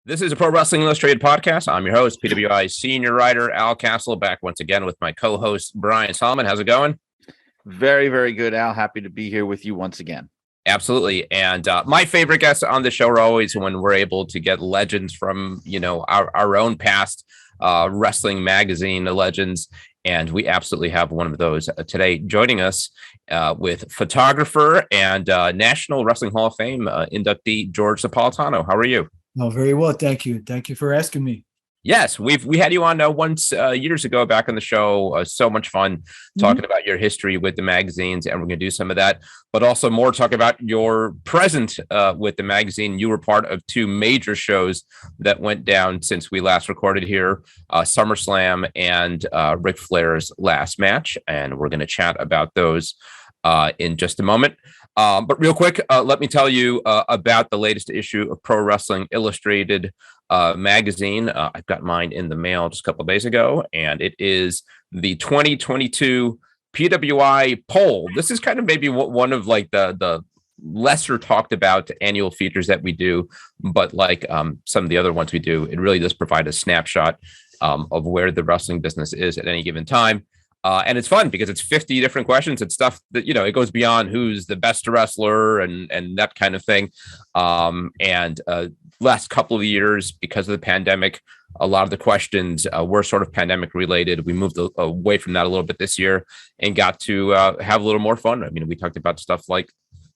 This is a Pro Wrestling Illustrated podcast. I'm your host, PWI senior writer Al Castle, back once again with my co-host Brian Solomon. How's it going? Very, very good, Al. Happy to be here with you once again. Absolutely. And my favorite guests on the show are always when we're able to get legends from, our own past wrestling magazine legends. And we absolutely have one of those today joining us with photographer and National Wrestling Hall of Fame inductee George Napolitano. How are you? Oh, very well. Thank you. Thank you for asking me. Yes, we had you on once years ago back on the show. So much fun talking about your history with the magazines, and we're going to do some of that, but also more talk about your present with the magazine. You were part of two major shows that went down since we last recorded here, SummerSlam and Ric Flair's last match, and we're going to chat about those in just a moment. But real quick, let me tell you about the latest issue of Pro Wrestling Illustrated magazine. I've got mine in the mail just a couple of days ago, and it is the 2022 PWI poll. This is kind of maybe one of like the lesser talked about annual features that we do, but like some of the other ones we do, it really does provide a snapshot of where the wrestling business is at any given time. And it's fun because it's 50 different questions. It's stuff that, it goes beyond who's the best wrestler and that kind of thing. And last couple of years, because of the pandemic, a lot of the questions were sort of pandemic related. We moved away from that a little bit this year and got to have a little more fun. I mean, we talked about stuff like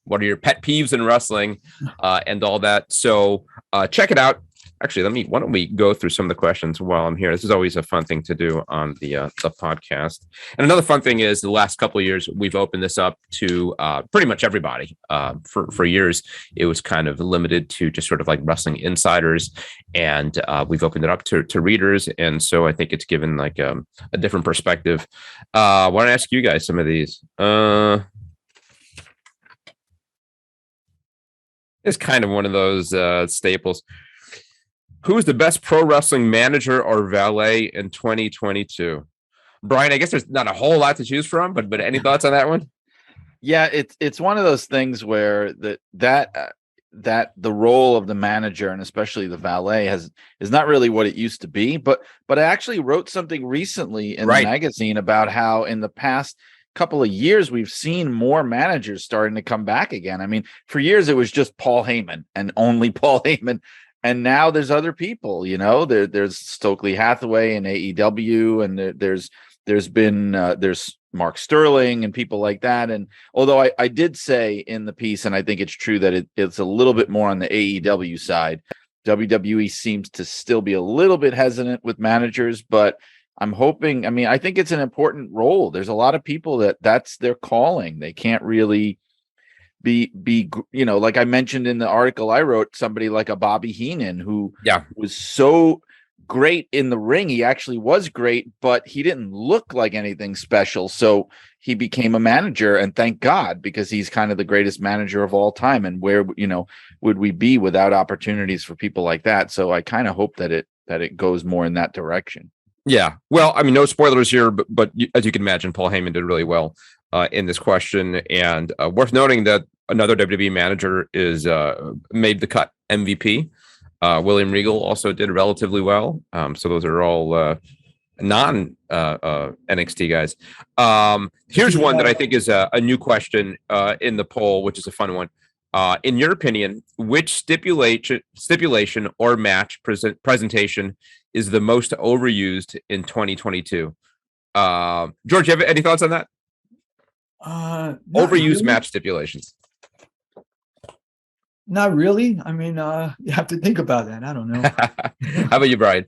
what are your pet peeves in wrestling and all that. So check it out. Actually, why don't we go through some of the questions while I'm here? This is always a fun thing to do on the podcast. And another fun thing is the last couple of years, we've opened this up to pretty much everybody. For years, it was kind of limited to just sort of like wrestling insiders. And we've opened it up to readers. And so I think it's given like a different perspective. I want to ask you guys some of these. It's kind of one of those staples. Who is the best pro wrestling manager or valet in 2022? Brian, I guess there's not a whole lot to choose from, but any thoughts on that one? Yeah, it's one of those things where that the role of the manager and especially the valet is not really what it used to be. But I actually wrote something recently in the magazine about how in the past couple of years we've seen more managers starting to come back again. I mean, for years it was just Paul Heyman and only Paul Heyman. And now there's other people, there's Stokely Hathaway and AEW, and there's Mark Sterling and people like that. And although I did say in the piece, and I think it's true that it's a little bit more on the AEW side, WWE seems to still be a little bit hesitant with managers, but I'm hoping, I think it's an important role. There's a lot of people that's their calling. They can't really be like I mentioned in the article I wrote, somebody like a Bobby Heenan who was so great in the ring. He actually was great, but he didn't look like anything special. So he became a manager, and thank God, because he's kind of the greatest manager of all time. And where, would we be without opportunities for people like that? So I kind of hope that it goes more in that direction. Yeah. Well, no spoilers here, but as you can imagine, Paul Heyman did really well in this question. And worth noting that another WWE manager is made the cut, MVP. William Regal also did relatively well. So those are all non NXT guys. Here's one that I think is a new question in the poll, which is a fun one. In your opinion, which stipulation or match presentation is the most overused in 2022? George, you have any thoughts on that? Overused really? Match stipulations. Not really. You have to think about that. I don't know. How about you, Brian?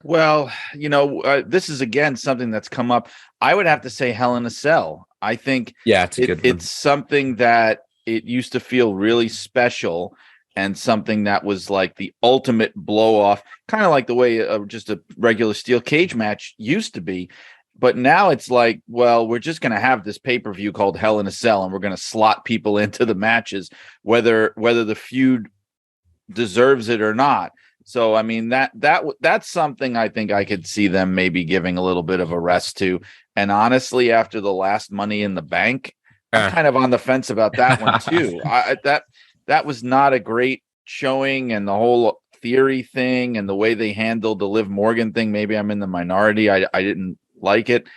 Well, this is again something that's come up. I would have to say Hell in a Cell. I think it's something that it used to feel really special and something that was like the ultimate blow off, kind of like the way just a regular steel cage match used to be. But now it's like, well, we're just going to have this pay-per-view called Hell in a Cell, and we're going to slot people into the matches, whether the feud deserves it or not. So, that's something I think I could see them maybe giving a little bit of a rest to. And honestly, after the last Money in the Bank, I'm kind of on the fence about that one too. That was not a great showing, and the whole Theory thing and the way they handled the Liv Morgan thing, maybe I'm in the minority. I didn't like it,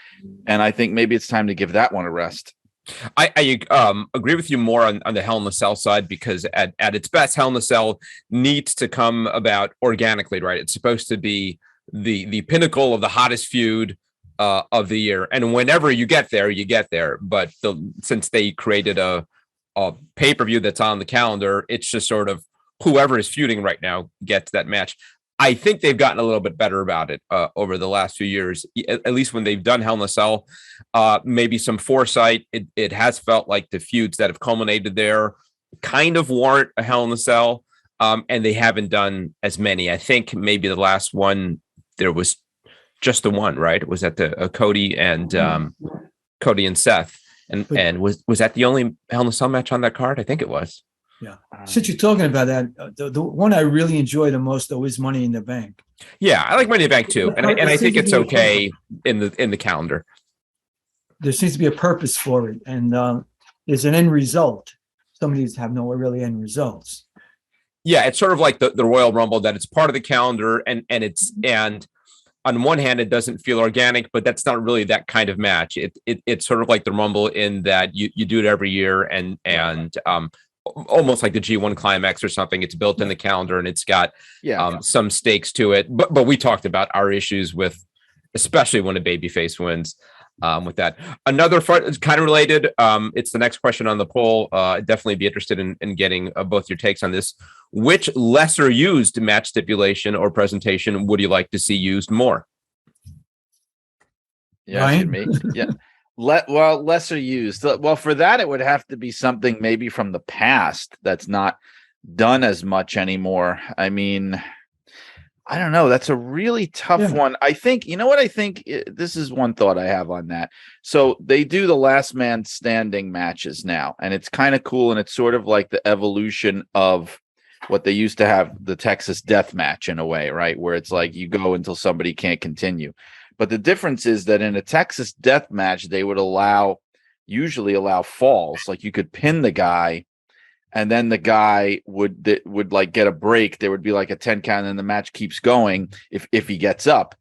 and I think maybe it's time to give that one a rest. I agree with you more on the Hell in a Cell side, because at its best, Hell in a Cell needs to come about organically, right? It's supposed to be the pinnacle of the hottest feud of the year, and whenever you get there, you get there. But since they created a pay-per-view that's on the calendar, it's just sort of whoever is feuding right now gets that match. I think they've gotten a little bit better about it over the last few years, at least when they've done Hell in a Cell. Maybe some foresight. It has felt like the feuds that have culminated there kind of warrant a Hell in a Cell, and they haven't done as many. I think maybe the last one, there was just the one, right? It was at the Cody and Seth. And was that the only Hell in a Cell match on that card? I think it was. Yeah. Since you're talking about that, the one I really enjoy the most, though, is Money in the Bank. Yeah, I like Money in the Bank too, and I think it's okay in the calendar. There seems to be a purpose for it, and there's an end result. Some of these have no really end results. Yeah, it's sort of like the Royal Rumble, that it's part of the calendar, and on one hand, it doesn't feel organic, but that's not really that kind of match. It's sort of like the Rumble in that you do it every year, and almost like the G1 Climax or something. It's built in the calendar, and it's got some stakes to it. But we talked about our issues with, especially when a babyface wins, with that. Another front is kind of related. It's the next question on the poll. I'd definitely be interested in getting both your takes on this. Which lesser used match stipulation or presentation would you like to see used more? Yeah, me. Yeah. Lesser used. Well, for that, it would have to be something maybe from the past that's not done as much anymore. I mean, I don't know. That's a really tough one. I think, you know what I think? This is one thought I have on that. So they do the last man standing matches now, and it's kind of cool. And it's sort of like the evolution of what they used to have, the Texas death match, in a way, right? Where it's like you go until somebody can't continue. But the difference is that in a Texas death match, they would usually allow falls. Like you could pin the guy, and then the guy would like get a break. There would be like a 10 count, and then the match keeps going if he gets up.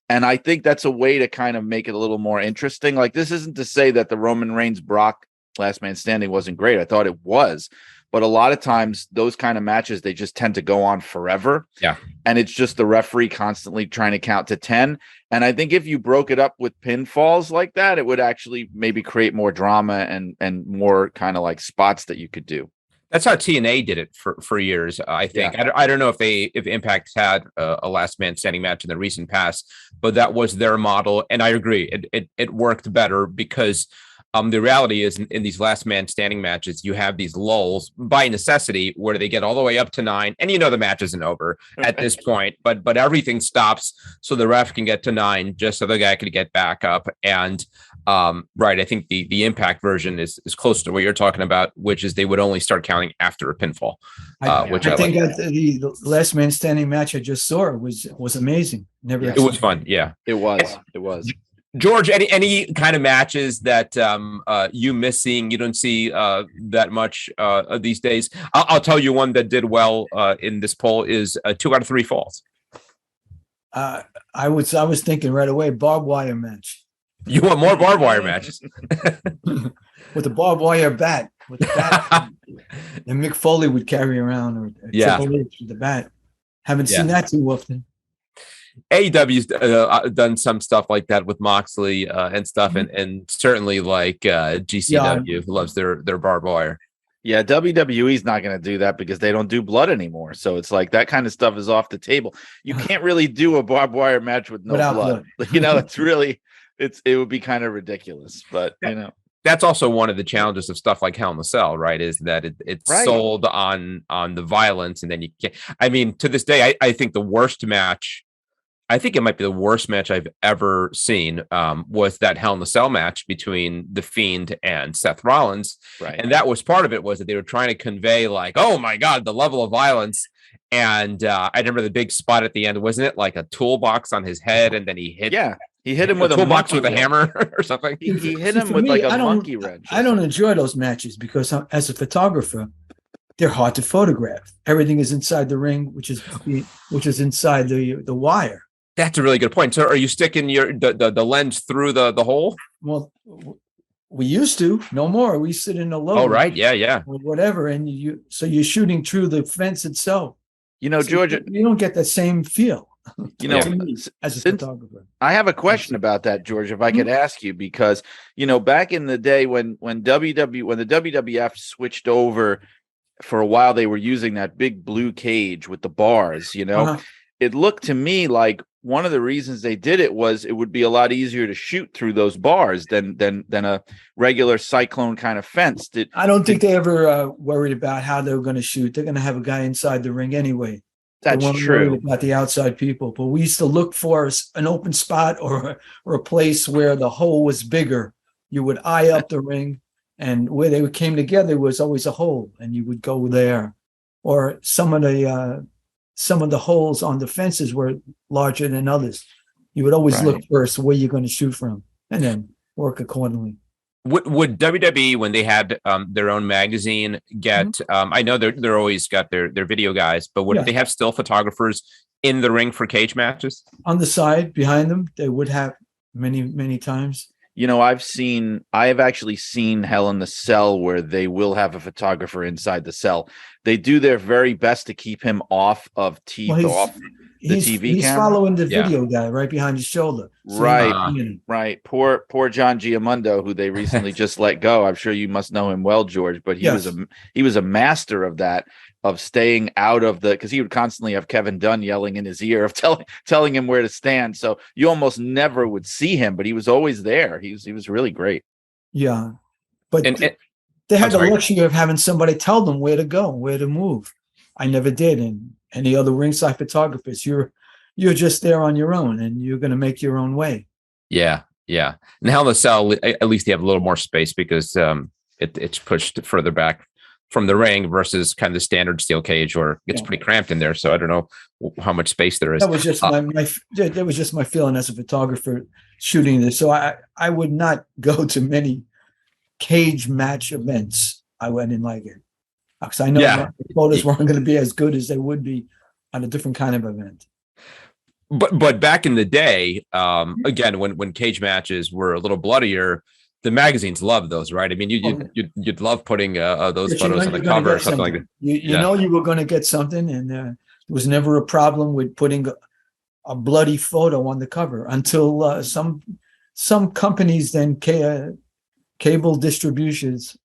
And I think that's a way to kind of make it a little more interesting. Like, this isn't to say that the Roman Reigns Brock last man standing wasn't great. I thought it was. But a lot of times those kind of matches, they just tend to go on forever. Yeah. And it's just the referee constantly trying to count to 10. And I think if you broke it up with pinfalls like that, it would actually maybe create more drama and more kind of like spots that you could do. That's how TNA did it for years, I think. Yeah. I don't know if Impact had a last man standing match in the recent past, but that was their model. And I agree. It worked better because the reality is in these last man standing matches, you have these lulls by necessity where they get all the way up to 9, and the match isn't over at this point, but everything stops so the ref can get to 9 just so the guy can get back up. And right, I think the Impact version is close to what you're talking about, which is they would only start counting after a pinfall. I think that the last man standing match I just saw was amazing. It was fun. Yeah, it was. George, any kind of matches that you miss seeing, you don't see that much these days? I'll tell you one that did well in this poll is 2 out of 3 falls. I was thinking right away, barbed wire match. You want more barbed wire matches? With a barbed wire bat. With the bat. And Mick Foley would carry around or Triple H with the bat. Haven't seen that too often. AEW's done some stuff like that with Moxley and stuff, and certainly like GCW, who loves their barbed wire. Yeah, WWE's not going to do that because they don't do blood anymore. So it's like that kind of stuff is off the table. You can't really do a barbed wire match with no blood. It's really it would be kind of ridiculous. But that's also one of the challenges of stuff like Hell in a Cell, right? Is that it's sold on the violence, and then you can't. I mean, to this day, I think the worst match. I think it might be the worst match I've ever seen was that Hell in a Cell match between The Fiend and Seth Rollins. Right. And that was part of it, was that they were trying to convey like, oh my God, the level of violence. And I remember the big spot at the end, wasn't it like a toolbox on his head? And then he hit him with a toolbox with a hammer or something. He hit him with like a monkey wrench. I don't enjoy those matches because as a photographer, they're hard to photograph. Everything is inside the ring, which is inside the wire. That's a really good point. So are you sticking the lens through the hole? Well, we used to. No more. We sit in the low. Oh, right. Yeah. Or whatever. And you're shooting through the fence itself. So Georgia, you don't get that same feel. As a photographer. I have a question about that, George, if I could ask you, because back in the day when the WWF switched over for a while, they were using that big blue cage with the bars. It looked to me like one of the reasons they did it was it would be a lot easier to shoot through those bars than a regular cyclone kind of fence. I don't think they ever worried about how they were going to shoot. They're going to have a guy inside the ring anyway. That's true. About the outside people, but we used to look for an open spot or a place where the hole was bigger. You would eye up the ring, and where they came together was always a hole, and you would go there. Or some of the holes on the fences were larger than others. You would always look first where you're going to shoot from, and then work accordingly. Would WWE, when they had their own magazine, get? I know they're always got their video guys, but would they have still photographers in the ring for cage matches? On the side behind them, they would have many times. I have actually seen Hell in the Cell where they will have a photographer inside the cell. They do their very best to keep him off of TV. He's following the video guy right behind his shoulder. So right. Poor John Giamondo, who they recently just let go. I'm sure you must know him well, George, but he was a master of that, of staying out of because he would constantly have Kevin Dunn yelling in his ear of telling him where to stand. So you almost never would see him, but he was always there. He was really great. Yeah. But they had the luxury of having somebody tell them where to go, where to move. I never did. And any other ringside photographers, you're just there on your own, and you're going to make your own way. Yeah. And Hell in the Cell, at least you have a little more space because it's pushed further back from the ring versus kind of the standard steel cage, where it's pretty cramped in there. So I don't know how much space there is. That was just that was just my feeling as a photographer shooting this. So I would not go to many cage match events. I didn't like it. Because I know the photos weren't going to be as good as they would be on a different kind of event. But back in the day, again, when cage matches were a little bloodier, the magazines loved those, right? I mean, you'd love putting those photos on the cover or something like that. You know you were going to get something, and there was never a problem with putting a bloody photo on the cover until some companies then cable distributors,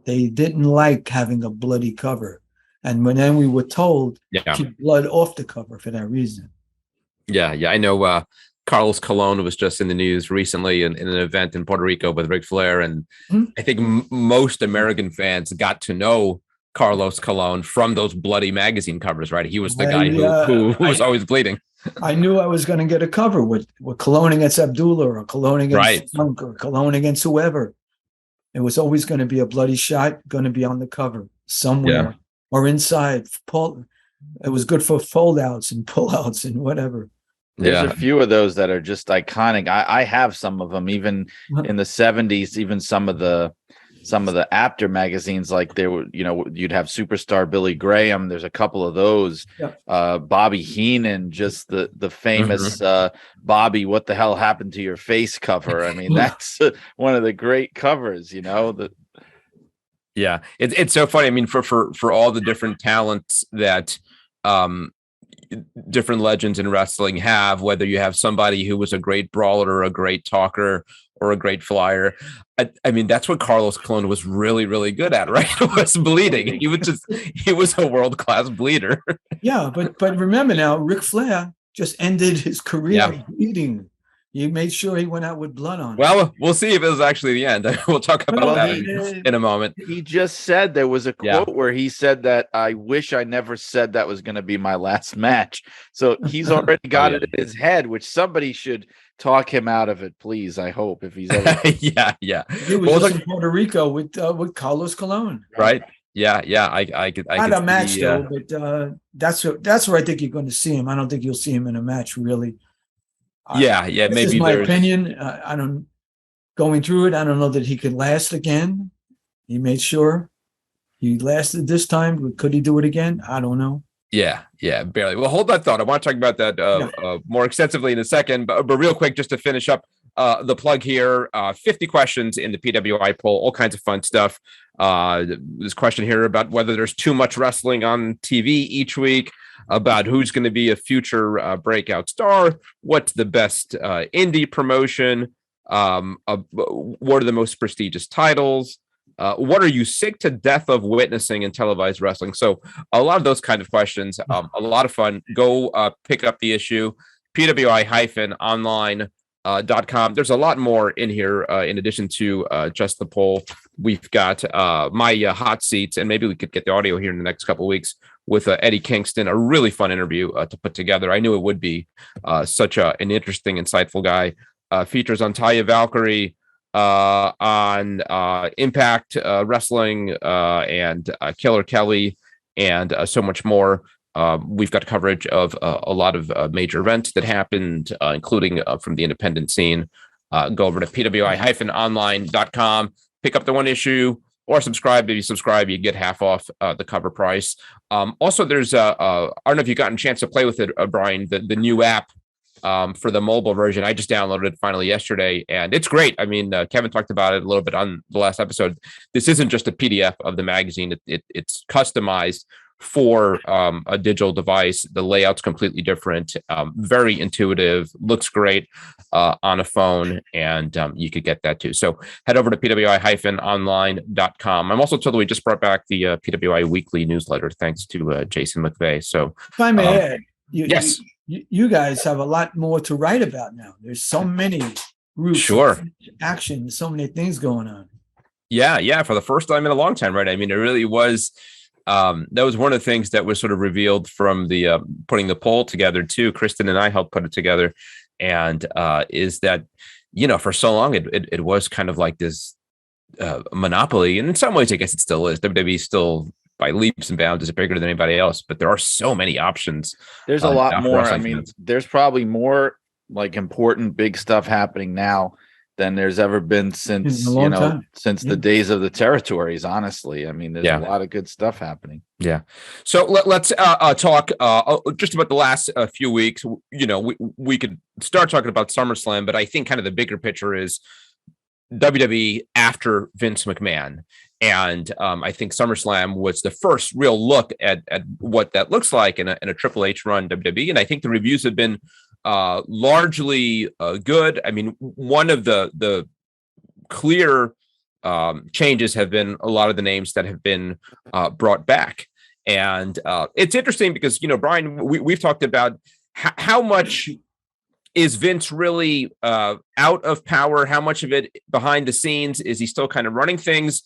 they didn't like having a bloody cover. And then we were told keep blood off the cover for that reason. Yeah. I know Carlos Colon was just in the news recently in an event in Puerto Rico with Ric Flair. And I think most American fans got to know Carlos Colon from those bloody magazine covers, right? He was the guy who was always bleeding. I knew I was going to get a cover with Colon against Abdullah or Colon against Funk or Colon against whoever. It was always going to be a bloody shot, going to be on the cover somewhere or inside. It was good for fold-outs and pull-outs and whatever. There's a few of those that are just iconic. I have some of them, even in the 70s, even some of the after magazines, like there were, you'd have Superstar Billy Graham. There's a couple of those. Bobby Heenan, just the famous Bobby, what the hell happened to your face cover? I mean, that's one of the great covers, Yeah, it's so funny. I mean, for all the different talents that different legends in wrestling have, whether you have somebody who was a great brawler or a great talker or a great flyer. I mean, that's what Carlos Colon was really, really good at, right? It was bleeding. He was a world-class bleeder. Yeah, but remember now, Ric Flair just ended his career bleeding. He made sure he went out with blood on. Well, we'll see if it was actually the end. We'll talk about that in a moment. He just said, there was a quote where he said that, I wish I never said that was going to be my last match. So he's already got it in his head, which somebody should talk him out of it, please. I hope, if he's ever. Yeah. He was just in Puerto Rico with Carlos Colon. Right. Yeah. I could. Not a match though, but that's where I think you're going to see him. I don't think you'll see him in a match, really. Maybe. This is my opinion. Going through it, I don't know that he could last again. He made sure he lasted this time. Could he do it again? I don't know. Yeah, barely. Well, hold that thought. I want to talk about that more extensively in a second, but real quick, just to finish up the plug here, 50 questions in the PWI poll, all kinds of fun stuff. This question here about whether there's too much wrestling on TV each week, about who's going to be a future breakout star, what's the best indie promotion, what are the most prestigious titles, what are you sick to death of witnessing in televised wrestling? So a lot of those kind of questions, a lot of fun. Go pick up the issue, PWI-online.com. There's a lot more in here in addition to just the poll. We've got my hot seats, and maybe we could get the audio here in the next couple of weeks with Eddie Kingston, a really fun interview to put together. I knew it would be such an interesting, insightful guy. Features on Taya Valkyrie, on Impact Wrestling, and Killer Kelly, and so much more. We've got coverage of a lot of major events that happened, including from the independent scene. Go over to PWI-online.com, pick up the one issue, or subscribe. If you subscribe, you get half off the cover price. Also, there's I don't know if you've gotten a chance to play with it, Brian, the new app for the mobile version. I just downloaded it finally yesterday, and it's great. I mean, Kevin talked about it a little bit on the last episode. This isn't just a PDF of the magazine. It's customized for a digital device. The layout's completely different, very intuitive, looks great on a phone, and you could get that too. So head over to PWI-online.com. I'm also told we just brought back the PWI Weekly Newsletter, thanks to Jason McVeigh. So if I may add, yes. You guys have a lot more to write about now. There's so many groups, sure, action, so many things going on. Yeah, for the first time in a long time, right? I mean, it really was. That was one of the things that was sort of revealed from the putting the poll together too. Kristen and I helped put it together, and is that, you know, for so long it was kind of like this monopoly, and in some ways, I guess it still is. WWE still, by leaps and bounds, is bigger than anybody else, but there are so many options. There's a lot more. I mean, there's probably more like important big stuff happening now than there's ever been since the days of the territories. Honestly, I mean, there's a lot of good stuff happening. Yeah. So let's talk just about the last few weeks. You know, we could start talking about SummerSlam, but I think kind of the bigger picture is WWE after Vince McMahon. And I think SummerSlam was the first real look at what that looks like in a Triple H run WWE. And I think the reviews have been largely good. I mean, one of the clear changes have been a lot of the names that have been brought back. And it's interesting because, you know, Brian, we've talked about how much is Vince really out of power? How much of it behind the scenes? Is he still kind of running things?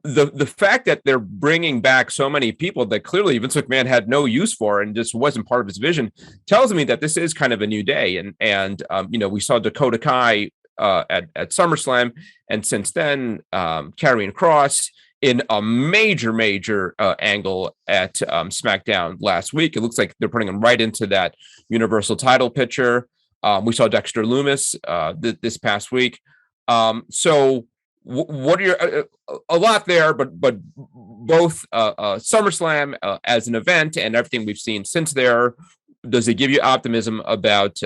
The fact that they're bringing back so many people that clearly Vince McMahon had no use for and just wasn't part of his vision tells me that this is kind of a new day. And you know, we saw Dakota Kai at SummerSlam, and since then, Karrion Kross in a major angle at SmackDown last week. It looks like they're putting him right into that Universal title picture. We saw Dexter Lumis this past week. So what are your a lot there, but both SummerSlam as an event and everything we've seen since there, does it give you optimism about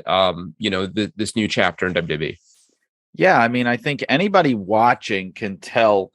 you know, this new chapter in WWE? Yeah, I mean, I think anybody watching can tell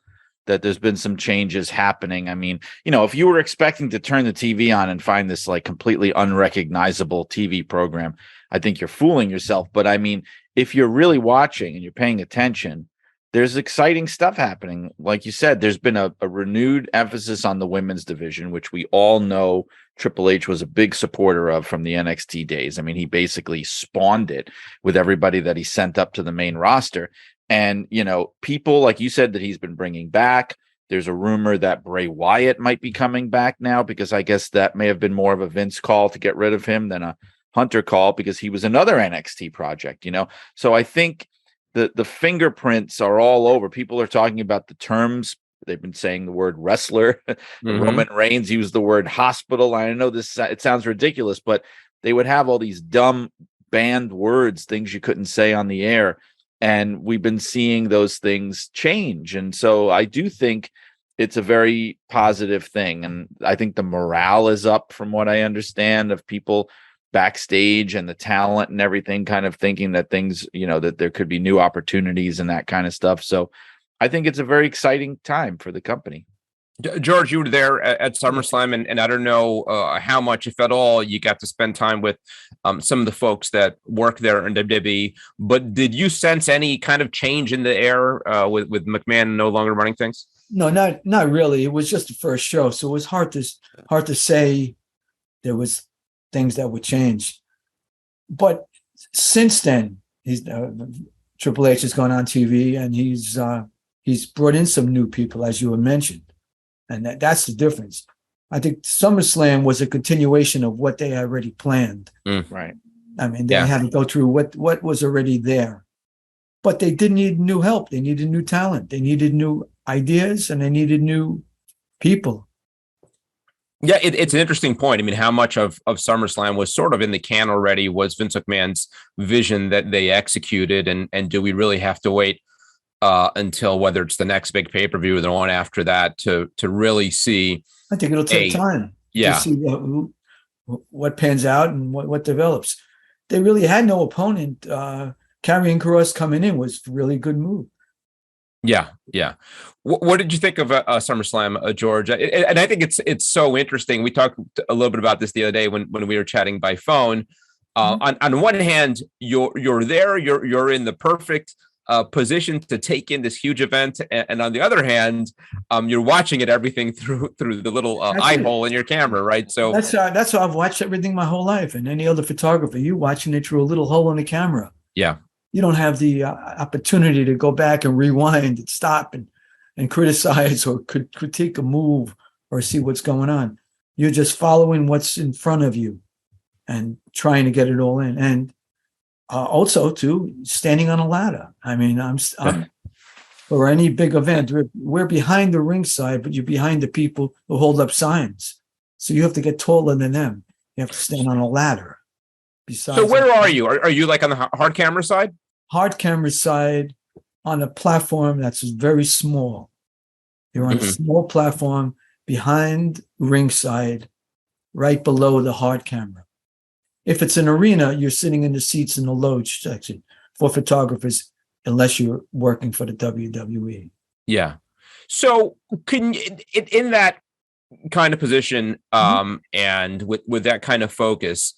that there's been some changes happening. I mean, you know, if you were expecting to turn the TV on and find this like completely unrecognizable TV program, I think you're fooling yourself. But I mean, if you're really watching and you're paying attention, there's exciting stuff happening. Like you said, there's been a renewed emphasis on the women's division, which we all know Triple H was a big supporter of from the NXT days. I mean, he basically spawned it with everybody that he sent up to the main roster. And, you know, people like you said that he's been bringing back. There's a rumor that Bray Wyatt might be coming back now, because I guess that may have been more of a Vince call to get rid of him than a Hunter call, because he was another NXT project, you know? So I think the fingerprints are all over. People are talking about the terms. They've been saying the word wrestler. Roman Reigns used the word hospital. I know this, it sounds ridiculous, but they would have all these dumb banned words, things you couldn't say on the air. And we've been seeing those things change. And so I do think it's a very positive thing. And I think the morale is up, from what I understand, of people backstage and the talent and everything, kind of thinking that things, that there could be new opportunities and that kind of stuff. So I think it's a very exciting time for the company. George, you were there at SummerSlam, and I don't know how much, if at all, you got to spend time with some of the folks that work there in WWE. But did you sense any kind of change in the air with McMahon no longer running things? No, not really. It was just the first show, so it was hard to say there was things that would change. But since then, Triple H has gone on TV, and he's brought in some new people, as you had mentioned. And that's the difference. I think SummerSlam was a continuation of what they had already planned. Right. I mean, they had to go through what was already there. But they did need new help. They needed new talent. They needed new ideas, and they needed new people. Yeah, it's an interesting point. I mean, how much of SummerSlam was sort of in the can already was Vince McMahon's vision that they executed, and do we really have to wait until whether it's the next big pay-per-view or the one after that to really see? I think it'll take time to see what pans out and what develops. They really had no opponent. Karrion Kross coming in was a really good move. Yeah. What did you think of SummerSlam, George? And I think it's so interesting. We talked a little bit about this the other day when we were chatting by phone. On one hand, you're there, you're in the perfect position to take in this huge event, and on the other hand, you're watching everything through the little eye hole in your camera, right? So that's how I've watched everything my whole life. And any other photographer, you watching it through a little hole in the camera. Yeah, you don't have the opportunity to go back and rewind and stop and criticize or critique a move or see what's going on. You're just following what's in front of you and trying to get it all in. And also, too, standing on a ladder. I mean, I'm for any big event, we're behind the ringside, but you're behind the people who hold up signs. So you have to get taller than them. You have to stand on a ladder. So where are you? Are you like on the hard camera side? Hard camera side on a platform that's very small. You're on a small platform behind ringside, right below the hard camera. If it's an arena, you're sitting in the seats in the loge section for photographers, unless you're working for the WWE. Yeah. So can you, in that kind of position, and with that kind of focus,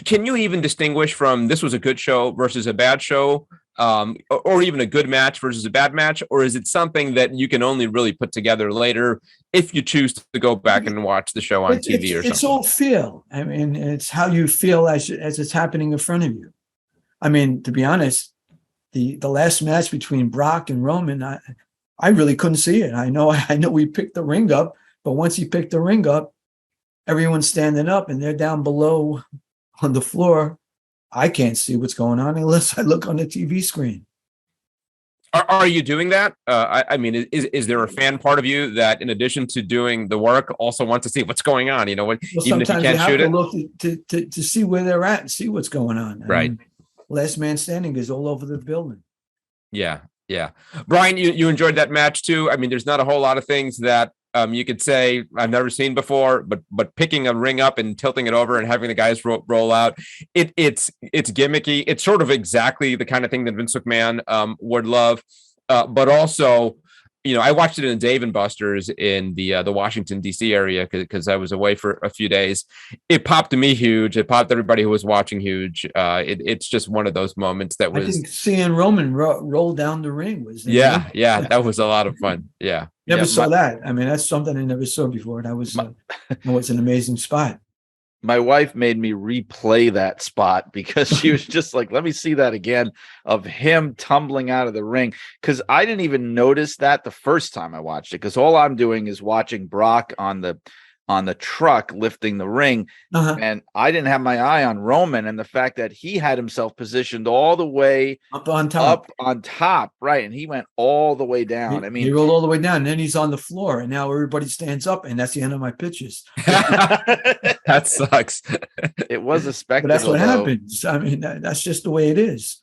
can you even distinguish from this was a good show versus a bad show, or even a good match versus a bad match? Or is it something that you can only really put together later if you choose to go back and watch the show on TV or something? It's all feel. I mean, it's how you feel as it's happening in front of you. I mean, to be honest, the last match between Brock and Roman, I really couldn't see it. I know we picked the ring up, but once you pick the ring up, everyone's standing up and they're down below on the floor. I can't see what's going on unless I look on the TV screen. Are you doing that? I mean, is there a fan part of you that, in addition to doing the work, also wants to see what's going on? Even if you can't shoot it, look to see where they're at and see what's going on. Right. Last man standing is all over the building. Yeah. Brian, you enjoyed that match too. I mean, there's not a whole lot of things that you could say I've never seen before, but picking a ring up and tilting it over and having the guys roll out, it's gimmicky. It's sort of exactly the kind of thing that Vince McMahon would love. But also, I watched it in Dave and Buster's in the Washington D.C. area because I was away for a few days. It popped me huge. It popped everybody who was watching huge. It's just one of those moments that was. I think seeing Roman roll down the ring was. Yeah, that was a lot of fun. Yeah, never saw that. I mean, that's something I never saw before. That was was an amazing spot. My wife made me replay that spot because she was just like, let me see that again, of him tumbling out of the ring. Because I didn't even notice that the first time I watched it, because all I'm doing is watching Brock on the truck lifting the ring. And I didn't have my eye on Roman and the fact that he had himself positioned all the way up on top. Right. And he went all the way down. He rolled all the way down, and then he's on the floor, and now everybody stands up, and that's the end of my pictures. That sucks. It was a spectacle. But that's what happens. I mean, that's just the way it is.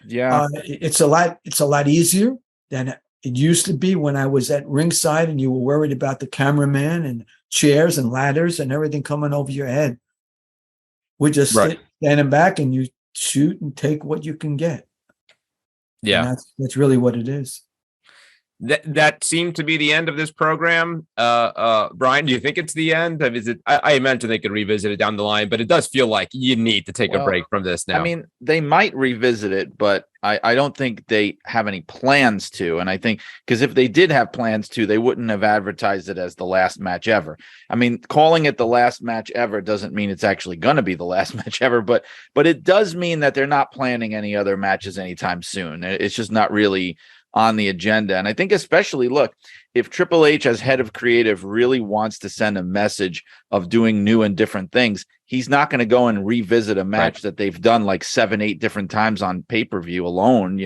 Yeah. It's a lot easier than it used to be when I was at ringside and you were worried about the cameraman and chairs and ladders and everything coming over your head. We just standing back and you shoot and take what you can get. Yeah. And that's really what it is. That seemed to be the end of this program. Brian, do you think it's the end? I imagine they could revisit it down the line, but it does feel like you need to take a break from this now. I mean, they might revisit it, but I don't think they have any plans to. And I think because if they did have plans to, they wouldn't have advertised it as the last match ever. I mean, calling it the last match ever doesn't mean it's actually going to be the last match ever, but it does mean that they're not planning any other matches anytime soon. It's just not really on the agenda. And I think especially, look, if Triple H as head of creative really wants to send a message of doing new and different things, he's not going to go and revisit a match that they've done like 7-8 different times on pay-per-view alone.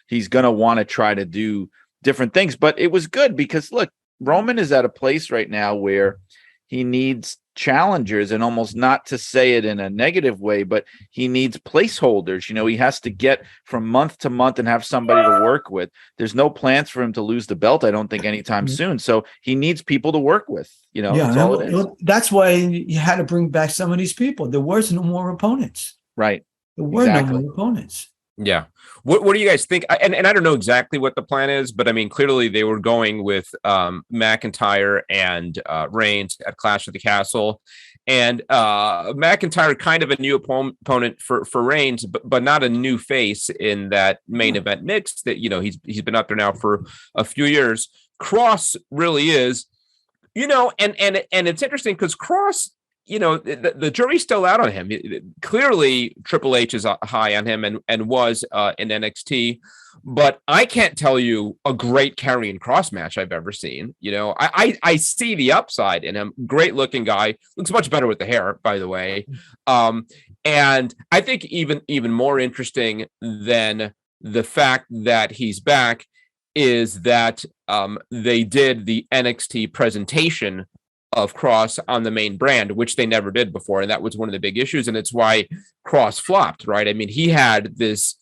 He's going to want to try to do different things. But it was good because, look, Roman is at a place right now where he needs challengers, and almost not to say it in a negative way, but he needs placeholders. He has to get from month to month and have somebody to work with. There's no plans for him to lose the belt, I don't think, anytime soon. So he needs people to work with. That's all it is. That's why you had to bring back some of these people. There was no more opponents. Right. There were no more opponents. Yeah. What do you guys think? And I don't know exactly what the plan is, but I mean, clearly they were going with McIntyre and Reigns at Clash of the Castle, and McIntyre kind of a new opponent for Reigns, but not a new face in that main event mix that, he's been up there now for a few years. Cross really is, and it's interesting because Cross, the jury's still out on him. Clearly, Triple H is high on him and was in NXT, but I can't tell you a great Karrion Kross match I've ever seen. I see the upside in him. Great looking guy, looks much better with the hair, by the way. And I think even more interesting than the fact that he's back is that they did the NXT presentation of Cross on the main brand, which they never did before. And that was one of the big issues. And it's why Cross flopped, right? I mean, he had this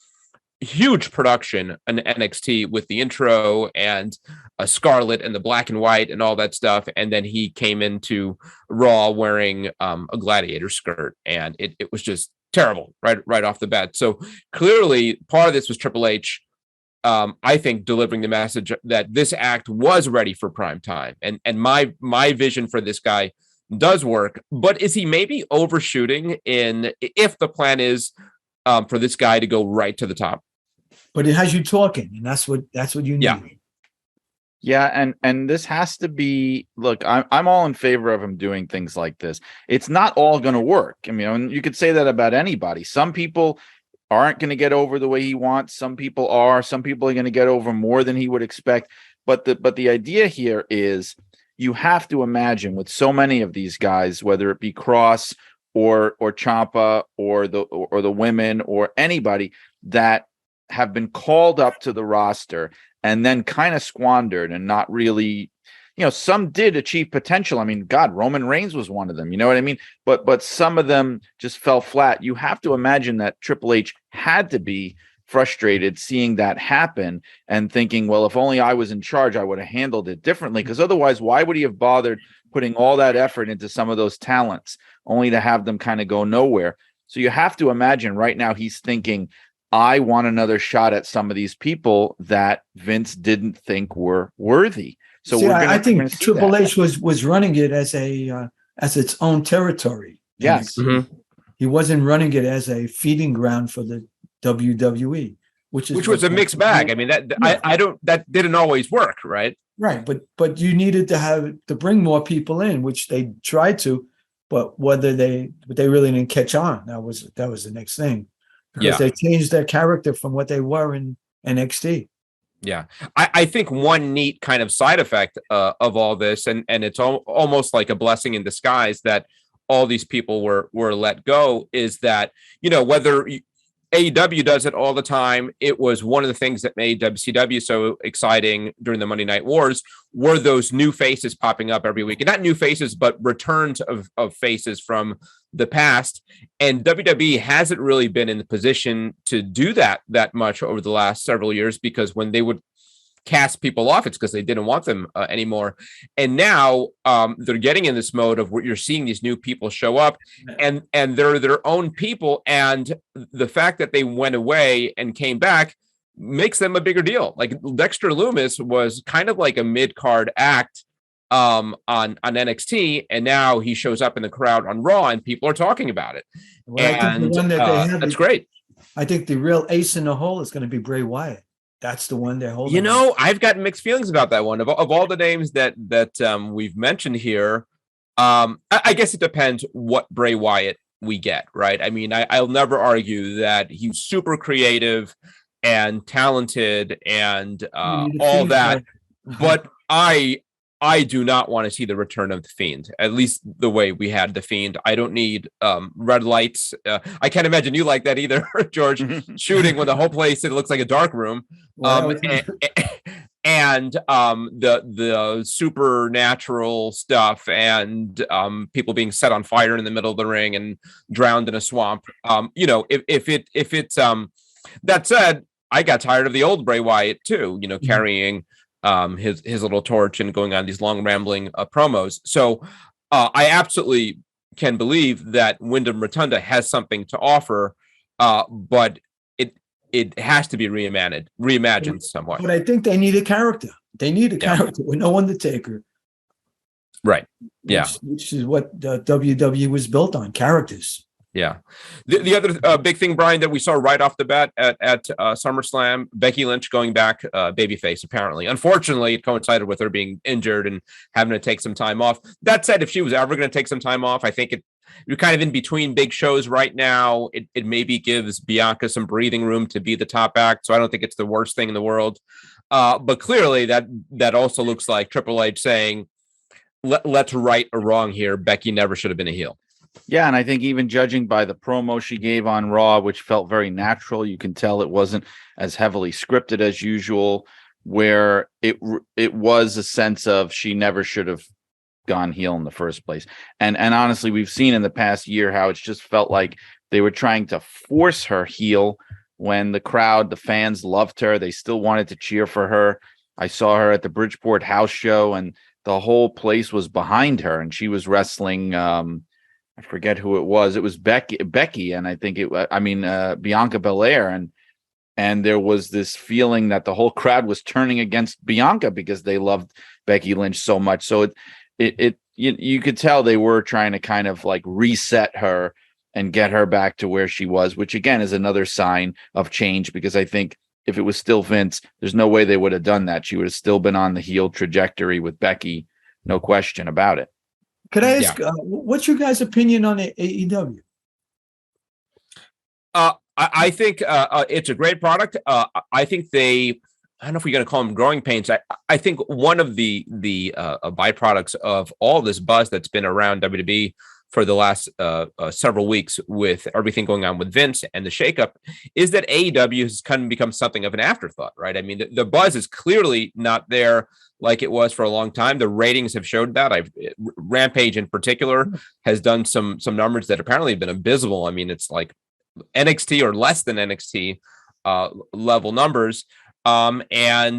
huge production in NXT with the intro and a Scarlet and the black and white and all that stuff. And then he came into Raw wearing a gladiator skirt, and it was just terrible right off the bat. So clearly part of this was Triple H, I think, delivering the message that this act was ready for prime time. And my vision for this guy does work, but is he maybe overshooting if the plan is for this guy to go right to the top? But it has you talking, and that's what you need. Yeah. And this has to be, look, I'm all in favor of him doing things like this. It's not all going to work. I mean, you could say that about anybody. Some people aren't going to get over the way he wants. Some people are. Some people are going to get over more than he would expect. But the idea here is you have to imagine with so many of these guys, whether it be Cross or Ciampa or the women or anybody that have been called up to the roster and then kind of squandered and not really. Some did achieve potential. I mean, God, Roman Reigns was one of them. You know what I mean? But some of them just fell flat. You have to imagine that Triple H had to be frustrated seeing that happen and thinking, well, if only I was in charge, I would have handled it differently. Because otherwise, why would he have bothered putting all that effort into some of those talents only to have them kind of go nowhere? So you have to imagine right now he's thinking, I want another shot at some of these people that Vince didn't think were worthy. So I think Triple H was running it as its own territory. Yes, he wasn't running it as a feeding ground for the WWE, which was a mixed bag. I mean, that didn't always work, right? Right, but you needed to bring more people in, which they tried to, but they really didn't catch on. That was the next thing, because they changed their character from what they were in NXT. Yeah, I think one neat kind of side effect of all this, and it's almost like a blessing in disguise that all these people were let go, is that, whether AEW does it all the time, it was one of the things that made WCW so exciting during the Monday Night Wars, were those new faces popping up every week. And not new faces, but returns of faces from the past. And WWE hasn't really been in the position to do that much over the last several years, because when they would cast people off, it's because they didn't want them anymore. And now they're getting in this mode of where you're seeing these new people show up, and they're their own people. And the fact that they went away and came back makes them a bigger deal. Like Dexter Lumis was kind of like a mid-card act on NXT, and now he shows up in the crowd on Raw, and people are talking about it. Well, I think the one that they have, that's great. I think the real ace in the hole is going to be Bray Wyatt. That's the one they're holding. You know, I've got mixed feelings about that one. Of all the names that we've mentioned here, I guess it depends what Bray Wyatt we get, right? I mean, I'll never argue that he's super creative and talented and all that, but I do not want to see the return of the Fiend, at least the way we had the Fiend. I don't need red lights. I can't imagine you like that either, George, shooting when the whole place, it looks like a dark room. And the supernatural stuff and people being set on fire in the middle of the ring and drowned in a swamp. You know, if it's that said, I got tired of the old Bray Wyatt too, you know, carrying his little torch and going on these long rambling promos. So I absolutely can believe that Wyndham Rotunda has something to offer, but it has to be reimagined somewhat. But I think they need a character. They need a character with no Undertaker. Right. Yeah. Which is what WWE was built on, characters. Yeah. The other big thing, Brian, that we saw right off the bat at SummerSlam, Becky Lynch going back babyface, apparently. Unfortunately, it coincided with her being injured and having to take some time off. That said, if she was ever going to take some time off, I think you're kind of in between big shows right now. It maybe gives Bianca some breathing room to be the top act. So I don't think it's the worst thing in the world. But clearly that also looks like Triple H saying, let's right a wrong here. Becky never should have been a heel. Yeah, and I think even judging by the promo she gave on Raw, which felt very natural, you can tell it wasn't as heavily scripted as usual, where it was a sense of she never should have gone heel in the first place. And honestly, we've seen in the past year how it's just felt like they were trying to force her heel when the crowd, the fans loved her. They still wanted to cheer for her. I saw her at the Bridgeport house show, and the whole place was behind her, and she was wrestling I forget who it was. It was Becky, and I think Bianca Belair, and there was this feeling that the whole crowd was turning against Bianca because they loved Becky Lynch so much. So you could tell they were trying to kind of like reset her and get her back to where she was, which again is another sign of change, because I think if it was still Vince, there's no way they would have done that. She would have still been on the heel trajectory with Becky, no question about it. Could I ask, what's your guys' opinion on AEW? I think it's a great product. I think I don't know if we're going to call them growing pains. I think one of the byproducts of all this buzz that's been around WWE for the last several weeks with everything going on with Vince and the shakeup is that AEW has kind of become something of an afterthought, right? I mean, the buzz is clearly not there like it was for a long time. The ratings have showed that. Rampage in particular has done some numbers that apparently have been abysmal. I mean, it's like NXT or less than NXT level numbers. I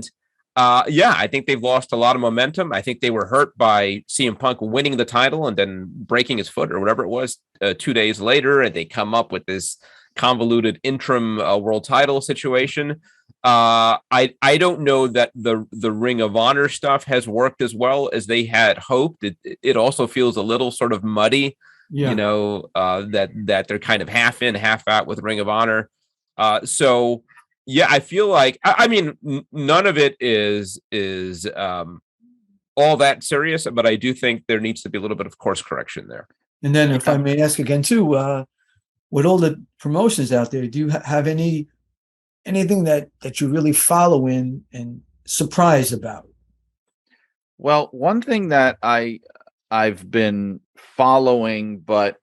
think they've lost a lot of momentum. I think they were hurt by CM Punk winning the title and then breaking his foot or whatever it was 2 days later, and they come up with this convoluted interim world title situation. I don't know that the Ring of Honor stuff has worked as well as they had hoped. It also feels a little sort of muddy, that they're kind of half in, half out with Ring of Honor. I feel like, I mean, none of it is all that serious, but I do think there needs to be a little bit of course correction there. And then if I may ask again too, with all the promotions out there, do you have anything that you really follow in and surprised about? Well, one thing that I've been following, but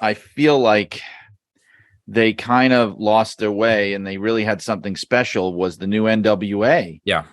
I feel like they kind of lost their way and they really had something special, was the new NWA. Yeah.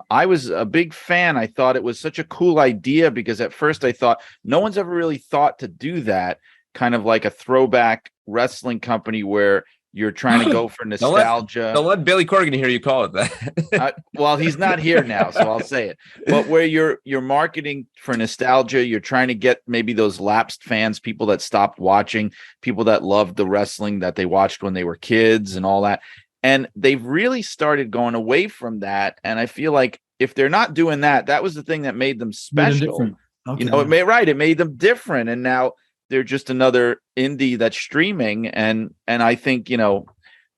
I was a big fan. I thought it was such a cool idea because at first I thought no one's ever really thought to do that, kind of like a throwback wrestling company where You're trying to go for nostalgia. Don't let Billy Corgan hear you call it that. Well, he's not here now, so I'll say it. But where you're marketing for nostalgia, you're trying to get maybe those lapsed fans, people that stopped watching, people that loved the wrestling that they watched when they were kids and all that. And they've really started going away from that. And I feel like if they're not doing that, that was the thing that made them special. Okay. It made them different. And now they're just another indie that's streaming. And I think,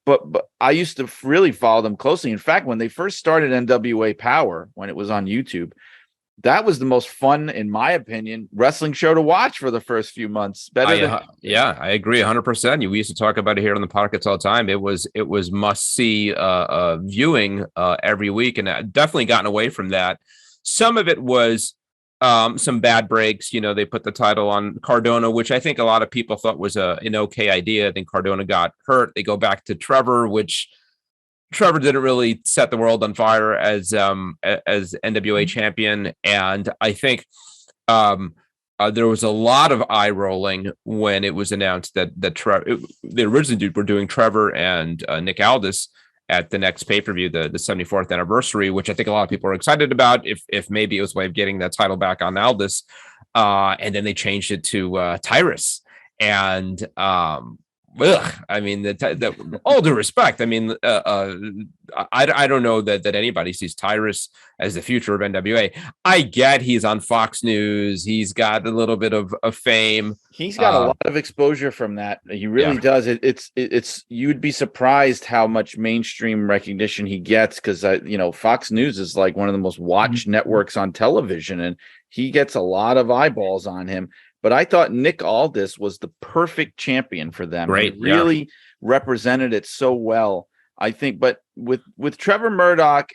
but I used to really follow them closely. In fact, when they first started NWA Power, when it was on YouTube, that was the most fun, in my opinion, wrestling show to watch for the first few months. Yeah, I agree 100%. We used to talk about it here on the podcast all the time. It was must see viewing every week, and I've definitely gotten away from that. Some of it was some bad breaks. They put the title on Cardona, which I think a lot of people thought was an okay idea. I think Cardona got hurt. They go back to Trevor, which Trevor didn't really set the world on fire as NWA champion. And I think there was a lot of eye rolling when it was announced that they originally were doing Trevor and Nick Aldis at the next pay-per-view, the 74th anniversary, which I think a lot of people are excited about, if maybe it was a way of getting that title back on Aldis. And then they changed it to Tyrus. And I mean, all due respect, I mean, I don't know that anybody sees Tyrus as the future of NWA. I get he's on Fox News. He's got a little bit of fame. He's got a lot of exposure from that. He really does. It's you'd be surprised how much mainstream recognition he gets, because Fox News is like one of the most watched networks on television, and he gets a lot of eyeballs on him. But I thought Nick Aldis was the perfect champion for them. Great, he really represented it so well, I think. But with Trevor Murdoch,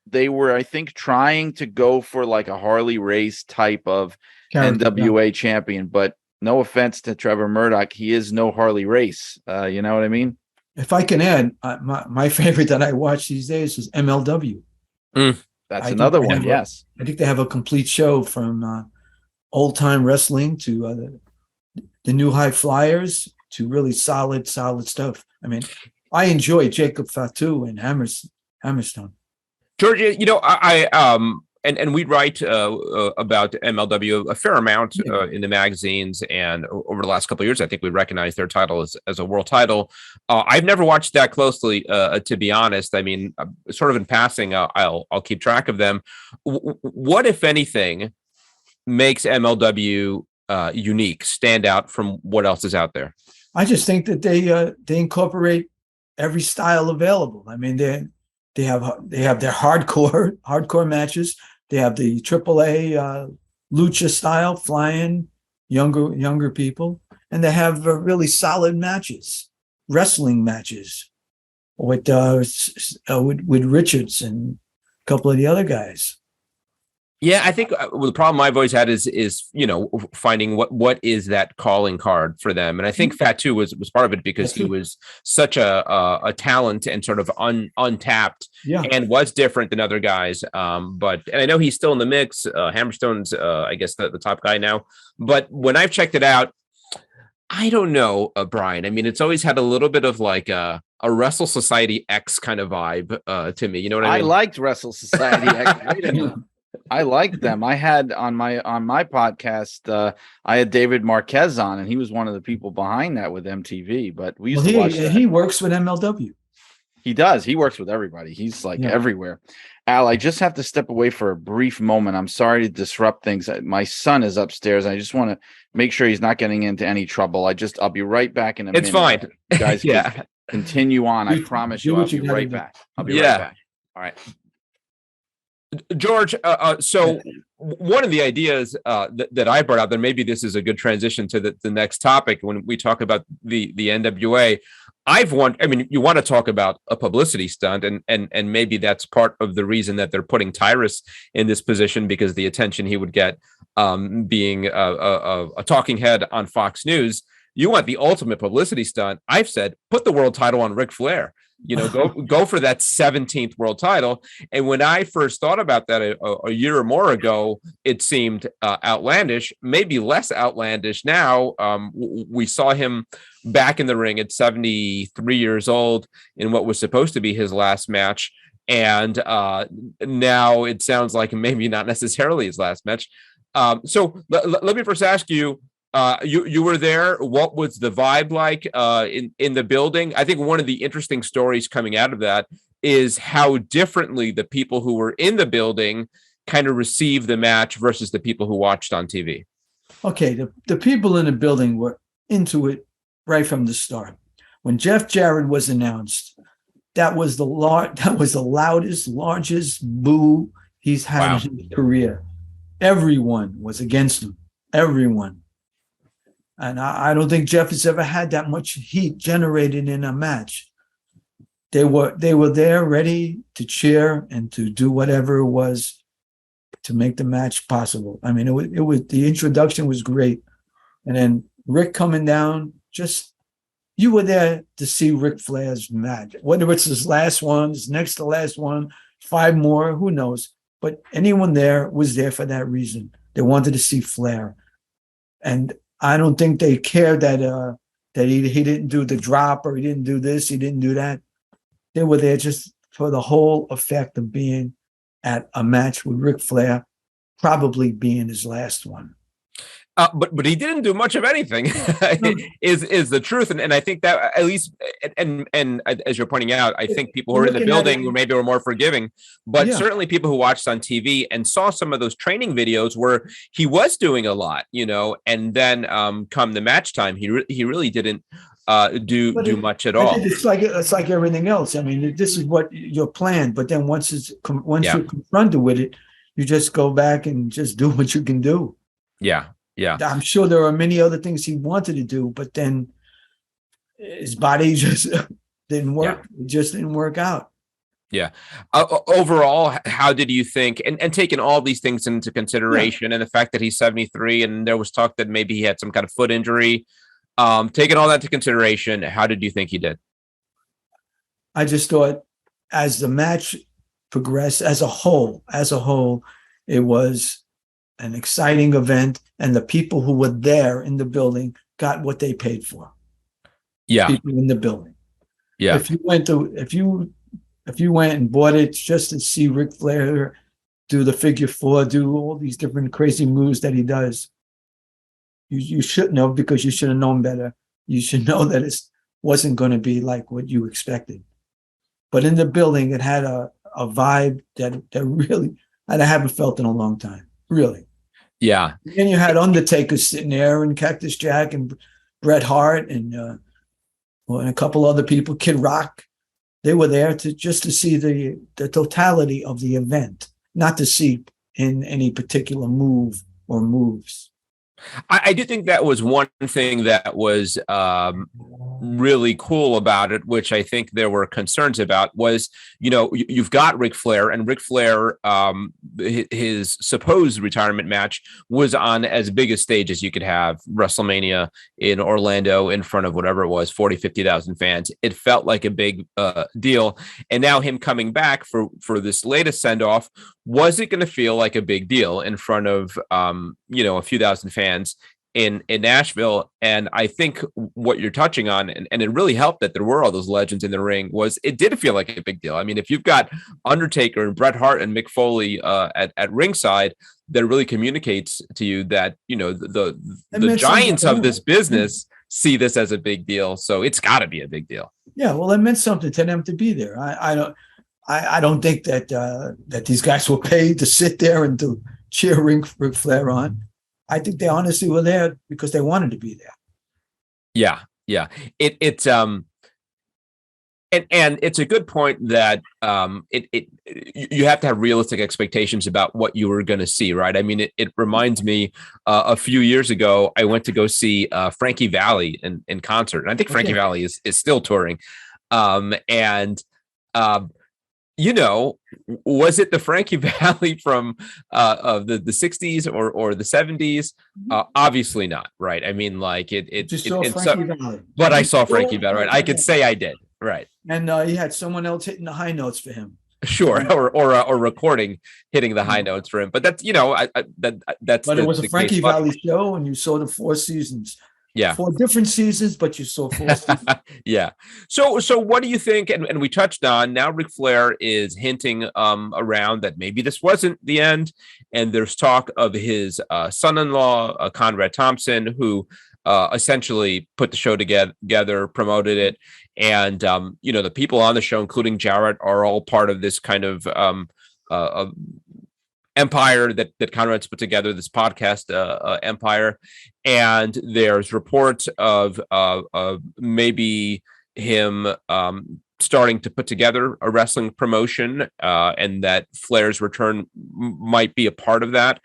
they were, I think, trying to go for like a Harley Race type of NWA champion. But no offense to Trevor Murdoch, he is no Harley Race. You know what I mean? If I can add, my favorite that I watch these days is MLW. That's another one. Yes, I think they have a complete show from old time wrestling to the new high flyers to really solid stuff. I mean, I enjoy Jacob Fatu and Hammerstone. George, and we write about MLW a fair amount in the magazines, and over the last couple of years, I think we recognize their title as a world title. I've never watched that closely, to be honest. I mean, sort of in passing, I'll keep track of them. What, if anything, makes MLW unique, stand out from what else is out there? I just think that they incorporate every style available. I mean, they have their hardcore matches. They have the AAA lucha style, flying younger people, and they have really solid matches, wrestling matches with Richards and a couple of the other guys. Yeah, I think the problem I've always had is finding what is that calling card for them, and I think Fatu was part of it because he was such a talent and sort of untapped, and was different than other guys. But I know he's still in the mix. Hammerstone's I guess the top guy now. But when I've checked it out, I don't know, Brian. I mean, it's always had a little bit of like a Wrestle Society X kind of vibe to me. You know what I mean? I liked Wrestle Society X. I liked them. I had on my podcast, I had David Marquez on, and he was one of the people behind that with MTV. But we used to watch that. He works with MLW. He does. He works with everybody. He's like everywhere. Al, I just have to step away for a brief moment. I'm sorry to disrupt things. My son is upstairs. I just want to make sure he's not getting into any trouble. I'll be right back in a minute. It's fine. You guys, continue on. I promise you. I'll be right back. I'll be right back. All right. George, so one of the ideas that I brought up, and maybe this is a good transition to the next topic when we talk about the NWA. You want to talk about a publicity stunt, and maybe that's part of the reason that they're putting Tyrus in this position, because the attention he would get being a talking head on Fox News. You want the ultimate publicity stunt. I've said, put the world title on Ric Flair. go for that 17th world title. And when I first thought about that a year or more ago, it seemed outlandish, maybe less outlandish now. We saw him back in the ring at 73 years old in what was supposed to be his last match. And now it sounds like maybe not necessarily his last match. So let me first ask you, you were there. What was the vibe like in the building? I think one of the interesting stories coming out of that is how differently the people who were in the building kind of received the match versus the people who watched on TV. Okay, the people in the building were into it right from the start. When Jeff Jarrett was announced, that was the loudest, largest boo he's had in his career. Everyone was against him. Everyone. And I don't think Jeff has ever had that much heat generated in a match. They were there ready to cheer and to do whatever it was to make the match possible. I mean, it was the introduction was great. And then Rick coming down, you were there to see Ric Flair's match. Whether it's his last one, his next to last one, 5 more, who knows? But anyone there was there for that reason. They wanted to see Flair. And I don't think they cared that he didn't do the drop or he didn't do this, he didn't do that. They were there just for the whole effect of being at a match with Ric Flair, probably being his last one. But he didn't do much of anything is the truth. And I think that at least, and as you're pointing out, I think people who were in the building maybe were more forgiving, but certainly people who watched on TV and saw some of those training videos where he was doing a lot, and then come the match time, he really didn't do much at all. It's like everything else. I mean, this is what your plan, but then once you're confronted with it, you just go back and just do what you can do. Yeah. Yeah, I'm sure there are many other things he wanted to do, but then his body just didn't work. Yeah. It just didn't work out. Yeah. Overall, how did you think, and taking all these things into consideration and the fact that he's 73 and there was talk that maybe he had some kind of foot injury, taking all that into consideration, how did you think he did? I just thought as the match progressed as a whole, it was an exciting event, and the people who were there in the building got what they paid for. Yeah, people in the building. Yeah, if you went and bought it just to see Ric Flair do the figure 4, do all these different crazy moves that he does, you shouldn't have, because you should have known better. You should know that it wasn't going to be like what you expected. But in the building, it had a vibe that really I haven't felt in a long time. Really. Yeah. And you had Undertaker sitting there and Cactus Jack and Bret Hart and a couple other people, Kid Rock. They were there to see the totality of the event, not to see in any particular move or moves. I do think that was one thing that was really cool about it, which I think there were concerns about, was, you've got Ric Flair, and Ric Flair, his supposed retirement match was on as big a stage as you could have, WrestleMania in Orlando, in front of whatever it was, 40, 50,000 fans. It felt like a big deal. And now him coming back for this latest send-off, was it going to feel like a big deal in front of, a few thousand fans in Nashville? And I think what you're touching on, and it really helped that there were all those legends in the ring, was it did feel like a big deal. I mean, if you've got Undertaker and Bret Hart and Mick Foley at ringside, that really communicates to you that, the giants of this business see this as a big deal. So it's got to be a big deal. Yeah, well, it meant something to them to be there. I don't think that these guys were paid to sit there and to cheer Ric Flair on. I think they honestly were there because they wanted to be there. Yeah. It's and it's a good point that you have to have realistic expectations about what you were going to see, right? I mean, it reminds me a few years ago, I went to go see Frankie Valli in concert, and I think Frankie Valli is still touring, was it the Frankie Valli from the 60s or the 70s? Obviously not, right? I mean, like it. But I saw Frankie Valli, right? I could say I did, Right. And he had someone else hitting the high notes for him. Sure, or recording hitting the high notes for him, but that's that's. But it was a Frankie Valli show, and you saw the 4 seasons. Yeah, 4 different seasons, but you saw 4 seasons. Yeah. So what do you think? And we touched on now. Ric Flair is hinting around that maybe this wasn't the end, and there's talk of his son-in-law Conrad Thompson, who essentially put the show together, promoted it. And, the people on the show, including Jarrett, are all part of this kind of empire that Conrad's put together, this podcast empire. And there's reports of maybe him starting to put together a wrestling promotion, and that Flair's return might be a part of that.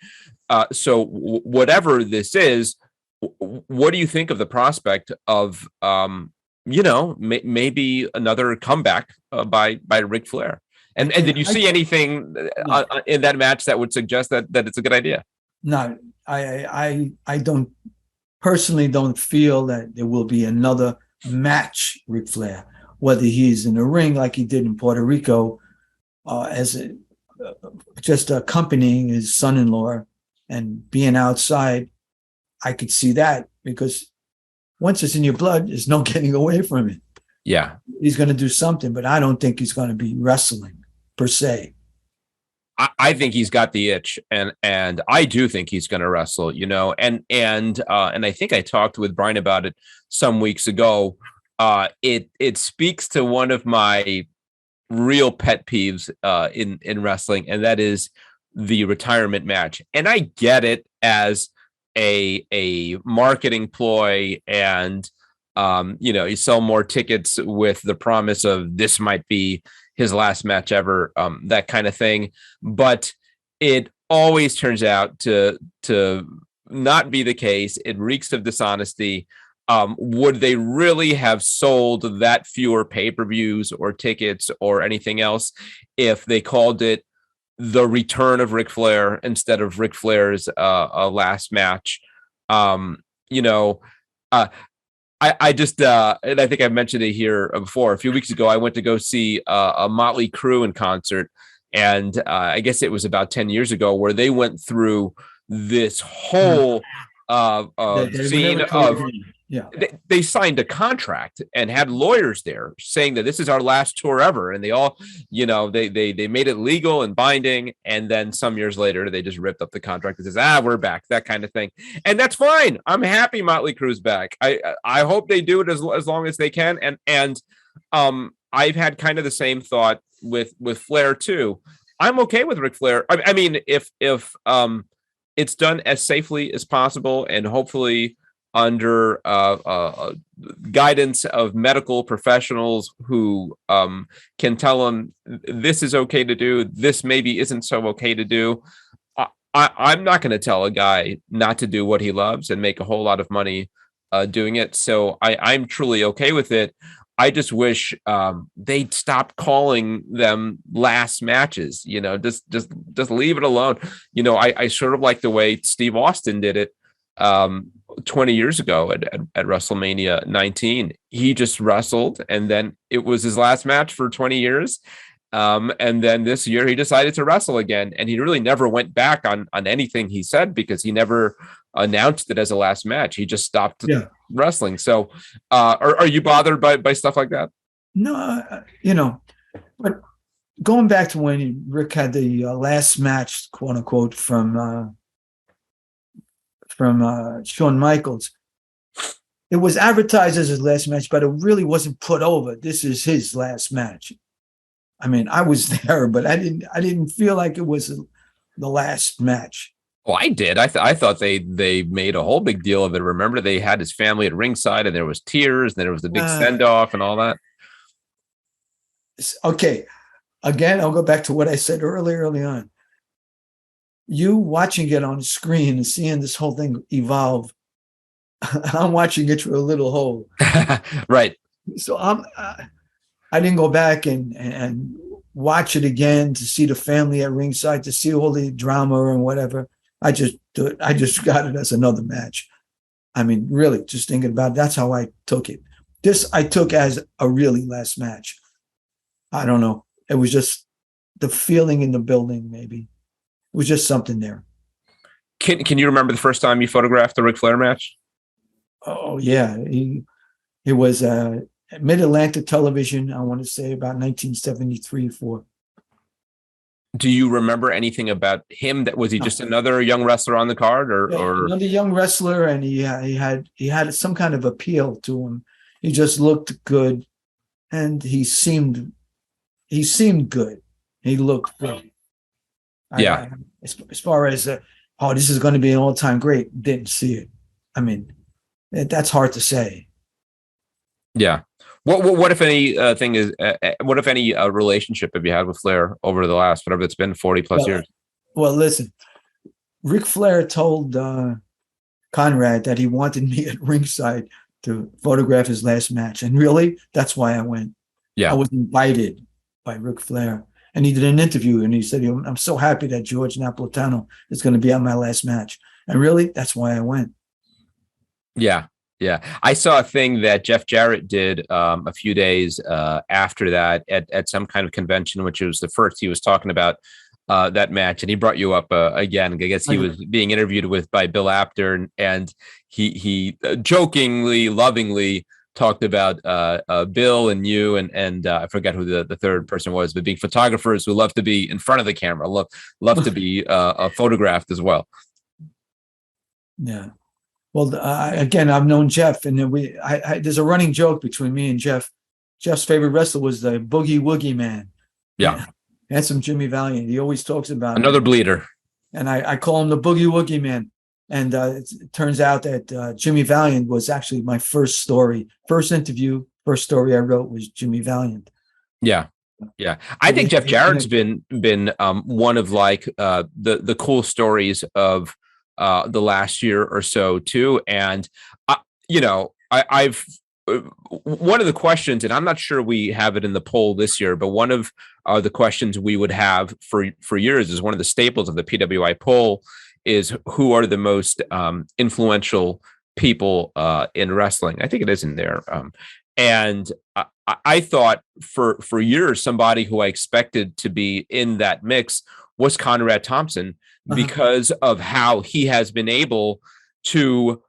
So whatever this is, what do you think of the prospect of maybe another comeback by Ric Flair? And did you see anything in that match that would suggest that it's a good idea? No, I don't feel that there will be another match Ric Flair, whether he's in the ring like he did in Puerto Rico, just accompanying his son-in-law and being outside. I could see that, because once it's in your blood, there's no getting away from it. Yeah. He's going to do something, but I don't think he's going to be wrestling per se. I think he's got the itch, and I do think he's going to wrestle, and I think I talked with Brian about it some weeks ago. It speaks to one of my real pet peeves in wrestling, and that is the retirement match. And I get it as a marketing ploy, and you sell more tickets with the promise of this might be his last match ever, that kind of thing. But it always turns out to not be the case. It reeks of dishonesty. Would they really have sold that fewer pay-per-views or tickets or anything else if they called it the return of Ric Flair instead of Ric Flair's last match? I just, and I think I mentioned it here before, a few weeks ago, I went to go see a Motley Crue in concert. And I guess it was about 10 years ago, where they went through this whole scene of, they signed a contract and had lawyers there saying that this is our last tour ever. And they all, they made it legal and binding. And then some years later, they just ripped up the contract and says, we're back, that kind of thing. And that's fine. I'm happy Motley Crue's back. I hope they do it as long as they can. And I've had kind of the same thought with Flair too. I'm okay with Ric Flair. I mean, if it's done as safely as possible, and hopefully under guidance of medical professionals who can tell them this is okay to do, this maybe isn't so okay to do. I'm not going to tell a guy not to do what he loves and make a whole lot of money doing it. So I'm truly okay with it. I just wish they'd stop calling them last matches. Just leave it alone. I sort of like the way Steve Austin did it 20 years ago at WrestleMania 19. He just wrestled, and then it was his last match for 20 years. And then this year he decided to wrestle again, and he really never went back on anything he said, because he never announced it as a last match. He just stopped wrestling. So are you bothered by stuff like that? No, but going back to when Rick had the last match, quote unquote, from Shawn Michaels, it was advertised as his last match, but it really wasn't put over. This is his last match. I mean, I was there, but I didn't feel like it was the last match. Well, I did. I thought they made a whole big deal of it. Remember, they had his family at ringside, and there was tears, and then there was the big send off and all that. Okay, again, I'll go back to what I said early on. You watching it on the screen and seeing this whole thing evolve, I'm watching it through a little hole. Right. So I didn't go back and watch it again to see the family at ringside, to see all the drama and whatever. I just got it as another match. I mean, really, just thinking about it, that's how I took it. This I took as a really last match. I don't know. It was just the feeling in the building, maybe. It was just something there. Can you remember the first time you photographed the Ric Flair match? Oh, yeah. It was Mid-Atlantic Television, I want to say about 1973-4. Do you remember anything about him? That was he just another young wrestler on the card, or another young wrestler, and he had some kind of appeal to him. He just looked good, and he seemed good. He looked good. Yeah. As far as this is going to be an all-time great, didn't see it. I mean, that's hard to say. Yeah. What if any what if any relationship have you had with Flair over the last, whatever it's been, 40 plus years? Well, listen, Ric Flair told Conrad that he wanted me at ringside to photograph his last match. And really, that's why I went. Yeah. I was invited by Ric Flair. And he did an interview and he said, I'm so happy that George Napolitano is going to be at my last match. And really, that's why I went. Yeah. Yeah. I saw a thing that Jeff Jarrett did a few days after that at some kind of convention, which was the first he was talking about that match. And he brought you up again. I guess he was being interviewed by Bill Apter, and he jokingly, lovingly talked about Bill and you and I forgot who the third person was, but being photographers who love to be in front of the camera, love to be photographed as well. Yeah. Well, again, I've known Jeff, and there's a running joke between me and Jeff. Jeff's favorite wrestler was the Boogie Woogie Man. Yeah. Handsome Jimmy Valiant. He always talks about another bleeder. And I call him the Boogie Woogie Man. And it turns out that Jimmy Valiant was actually my first story. First story I wrote was Jimmy Valiant. Yeah. Yeah. I think Jeff Jarrett's been one of the cool stories of the last year or so too. And I've one of the questions, and I'm not sure we have it in the poll this year, but one of the questions we would have for years is one of the staples of the PWI poll is who are the most influential people in wrestling. I think it is in there. And I thought for years, somebody who I expected to be in that mix was Conrad Thompson, because of how he has been able to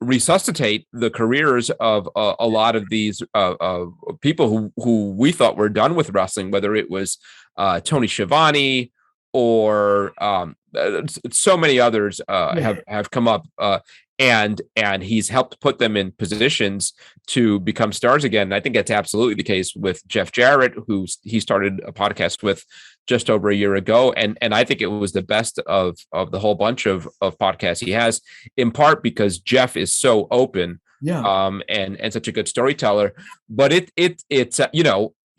resuscitate the careers of a lot of these people who we thought were done with wrestling, whether it was Tony Schiavone or so many others have come up, and he's helped put them in positions to become stars again. And I think that's absolutely the case with Jeff Jarrett, who he started a podcast with just over a year ago. And I think it was the best of the whole bunch of podcasts he has, in part because Jeff is so open, and such a good storyteller. But it's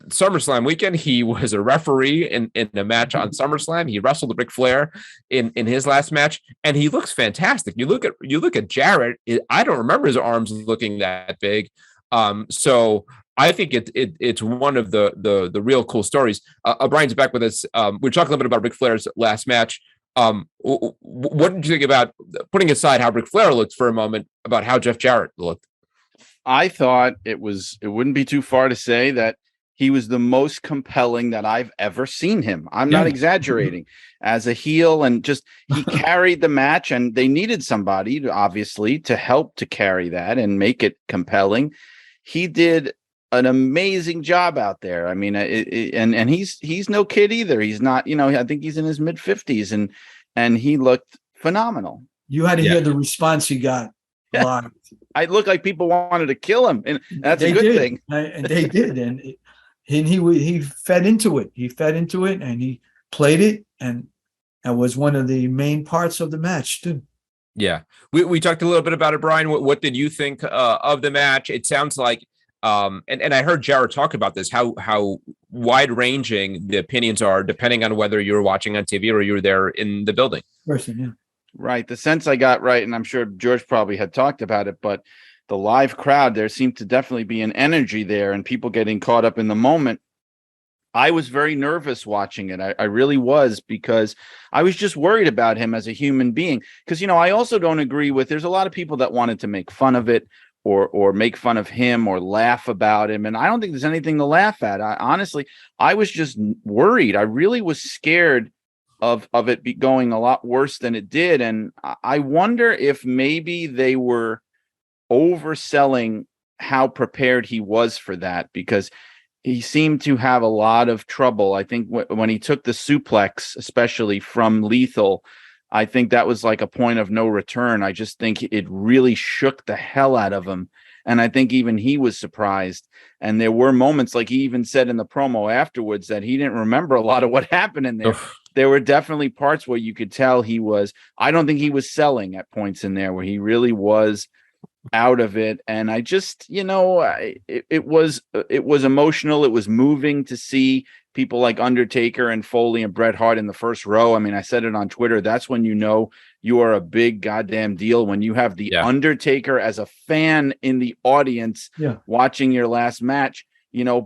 SummerSlam weekend, he was a referee in a match on SummerSlam. He wrestled Ric Flair in his last match, and he looks fantastic. You look at Jarrett. I don't remember his arms looking that big. So I think it's one of the real cool stories. Brian's back with us. We're talking a little bit about Ric Flair's last match. What did you think about, putting aside how Ric Flair looked for a moment, about how Jeff Jarrett looked? I thought it wouldn't be too far to say that he was the most compelling that I've ever seen him. I'm not exaggerating. As a heel, and just he carried the match, and they needed somebody obviously to help to carry that and make it compelling. He did an amazing job out there. I mean, and he's no kid either. He's not, I think he's in his mid 50s, and he looked phenomenal. You had to hear the response he got. A lot. I looked like people wanted to kill him, and that's a good thing. And they did, and he fed into it. He fed into it, and he played it, and that was one of the main parts of the match too. Yeah, we talked a little bit about it, Brian. What did you think of the match? It sounds like, and I heard Jarrett talk about this, how wide ranging the opinions are depending on whether you're watching on TV or you're there in the building. Right. The sense I got, right, and I'm sure George probably had talked about it, but the live crowd, there seemed to definitely be an energy there and people getting caught up in the moment. I was very nervous watching it. I really was, because I was just worried about him as a human being. Because, I also don't agree with, there's a lot of people that wanted to make fun of it, or make fun of him or laugh about him. And I don't think there's anything to laugh at. I was just worried. I really was scared of it going a lot worse than it did. And I wonder if maybe they were overselling how prepared he was for that, because he seemed to have a lot of trouble. I think when he took the suplex, especially from Lethal, I think that was like a point of no return. I just think it really shook the hell out of him. And I think even he was surprised. And there were moments, like he even said in the promo afterwards, that he didn't remember a lot of what happened in there. Oof. There were definitely parts where you could tell I don't think he was selling at points in there where he really was out of it. And I just, it was emotional. It was moving to see people like Undertaker and Foley and Bret Hart in the first row. I mean, I said it on Twitter. That's when you know you are a big goddamn deal, when you have the Undertaker as a fan in the audience watching your last match,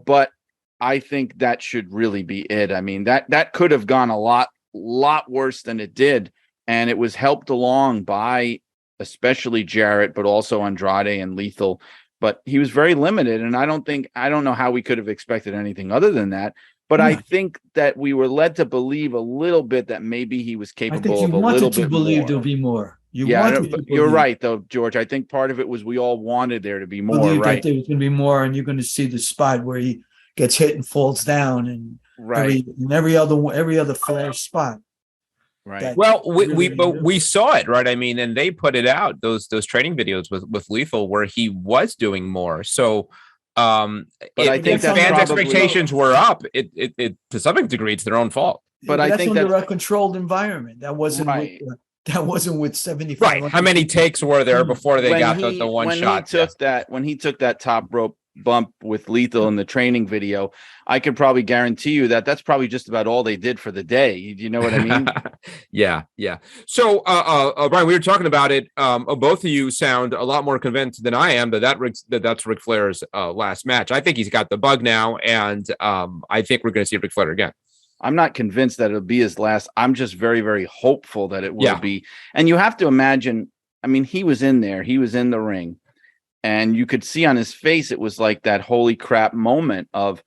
but I think that should really be it. I mean, that could have gone a lot worse than it did. And it was helped along by especially Jarrett, but also Andrade and Lethal. But he was very limited. And I don't know how we could have expected anything other than that. But I think that we were led to believe a little bit that maybe he was capable of a little bit more. There'll be more. You're right, though, George. I think part of it was we all wanted there to be more, right? That there was going to be more, and you're going to see the spot where he gets hit and falls down, and every other Flash spot. Right. Well, we saw it, right? I mean, and they put it out, those training videos with Lethal where he was doing more. So but I think that fans' expectations were up. It to some degree, it's their own fault. But I think that's a controlled environment. That wasn't with 75. Right. How many takes were there before they got the one shot? When he took that top rope bump with Lethal in the training video, I could probably guarantee you that's probably just about all they did for the day. You know what I mean? Yeah. So, Brian, we were talking about it. Both of you sound a lot more convinced than I am that's Ric Flair's last match. I think he's got the bug now, and I think we're going to see Ric Flair again. I'm not convinced that it'll be his last. I'm just very, very hopeful that it will be. And you have to imagine, I mean, he was in there, he was in the ring, and you could see on his face, it was like that holy crap moment of,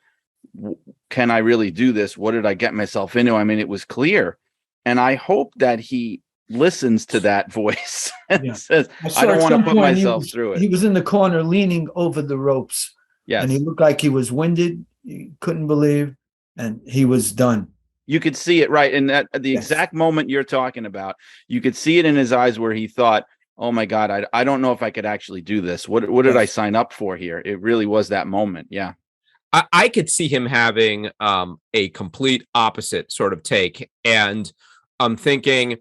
can I really do this? What did I get myself into? I mean, it was clear. And I hope that he listens to that voice and says, I don't want to put myself through it. He was in the corner leaning over the ropes. Yes. And he looked like he was winded. He couldn't believe. And he was done. You could see it, right? And at the exact moment you're talking about, you could see it in his eyes where he thought, oh my God, I don't know if I could actually do this. What did I sign up for here? It really was that moment. Yeah. I could see him having a complete opposite sort of take. And I'm thinking,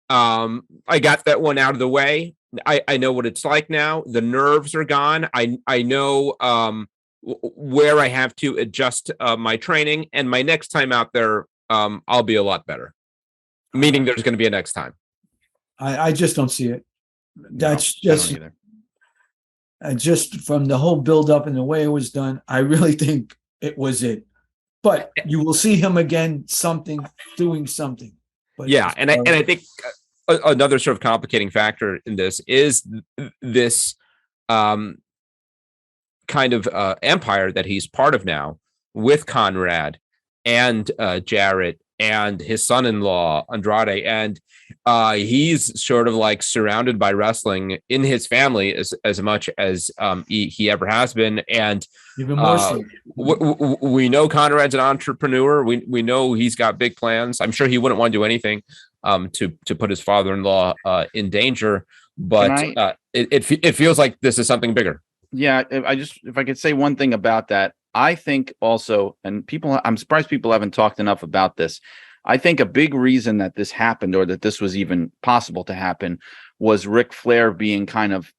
I got that one out of the way. I know what it's like now. The nerves are gone. I know where I have to adjust my training. And my next time out there, I'll be a lot better. Meaning there's going to be a next time. I just don't see it. That's just from the whole build up and the way it was done. I really think it was it. But you will see him again, doing something. But and I think another sort of complicating factor in this is this kind of empire that he's part of now with Conrad and Jarrett and his son-in-law Andrade, and he's sort of like surrounded by wrestling in his family as much as he ever has been, and even more so. We know Conrad's an entrepreneur. We know he's got big plans. I'm sure he wouldn't want to do anything to put his father-in-law in danger, but it feels like this is something bigger. Yeah, if I could say one thing about that, I think also, and I'm surprised people haven't talked enough about this. I think a big reason that this happened, or that this was even possible to happen, was Ric Flair being kind of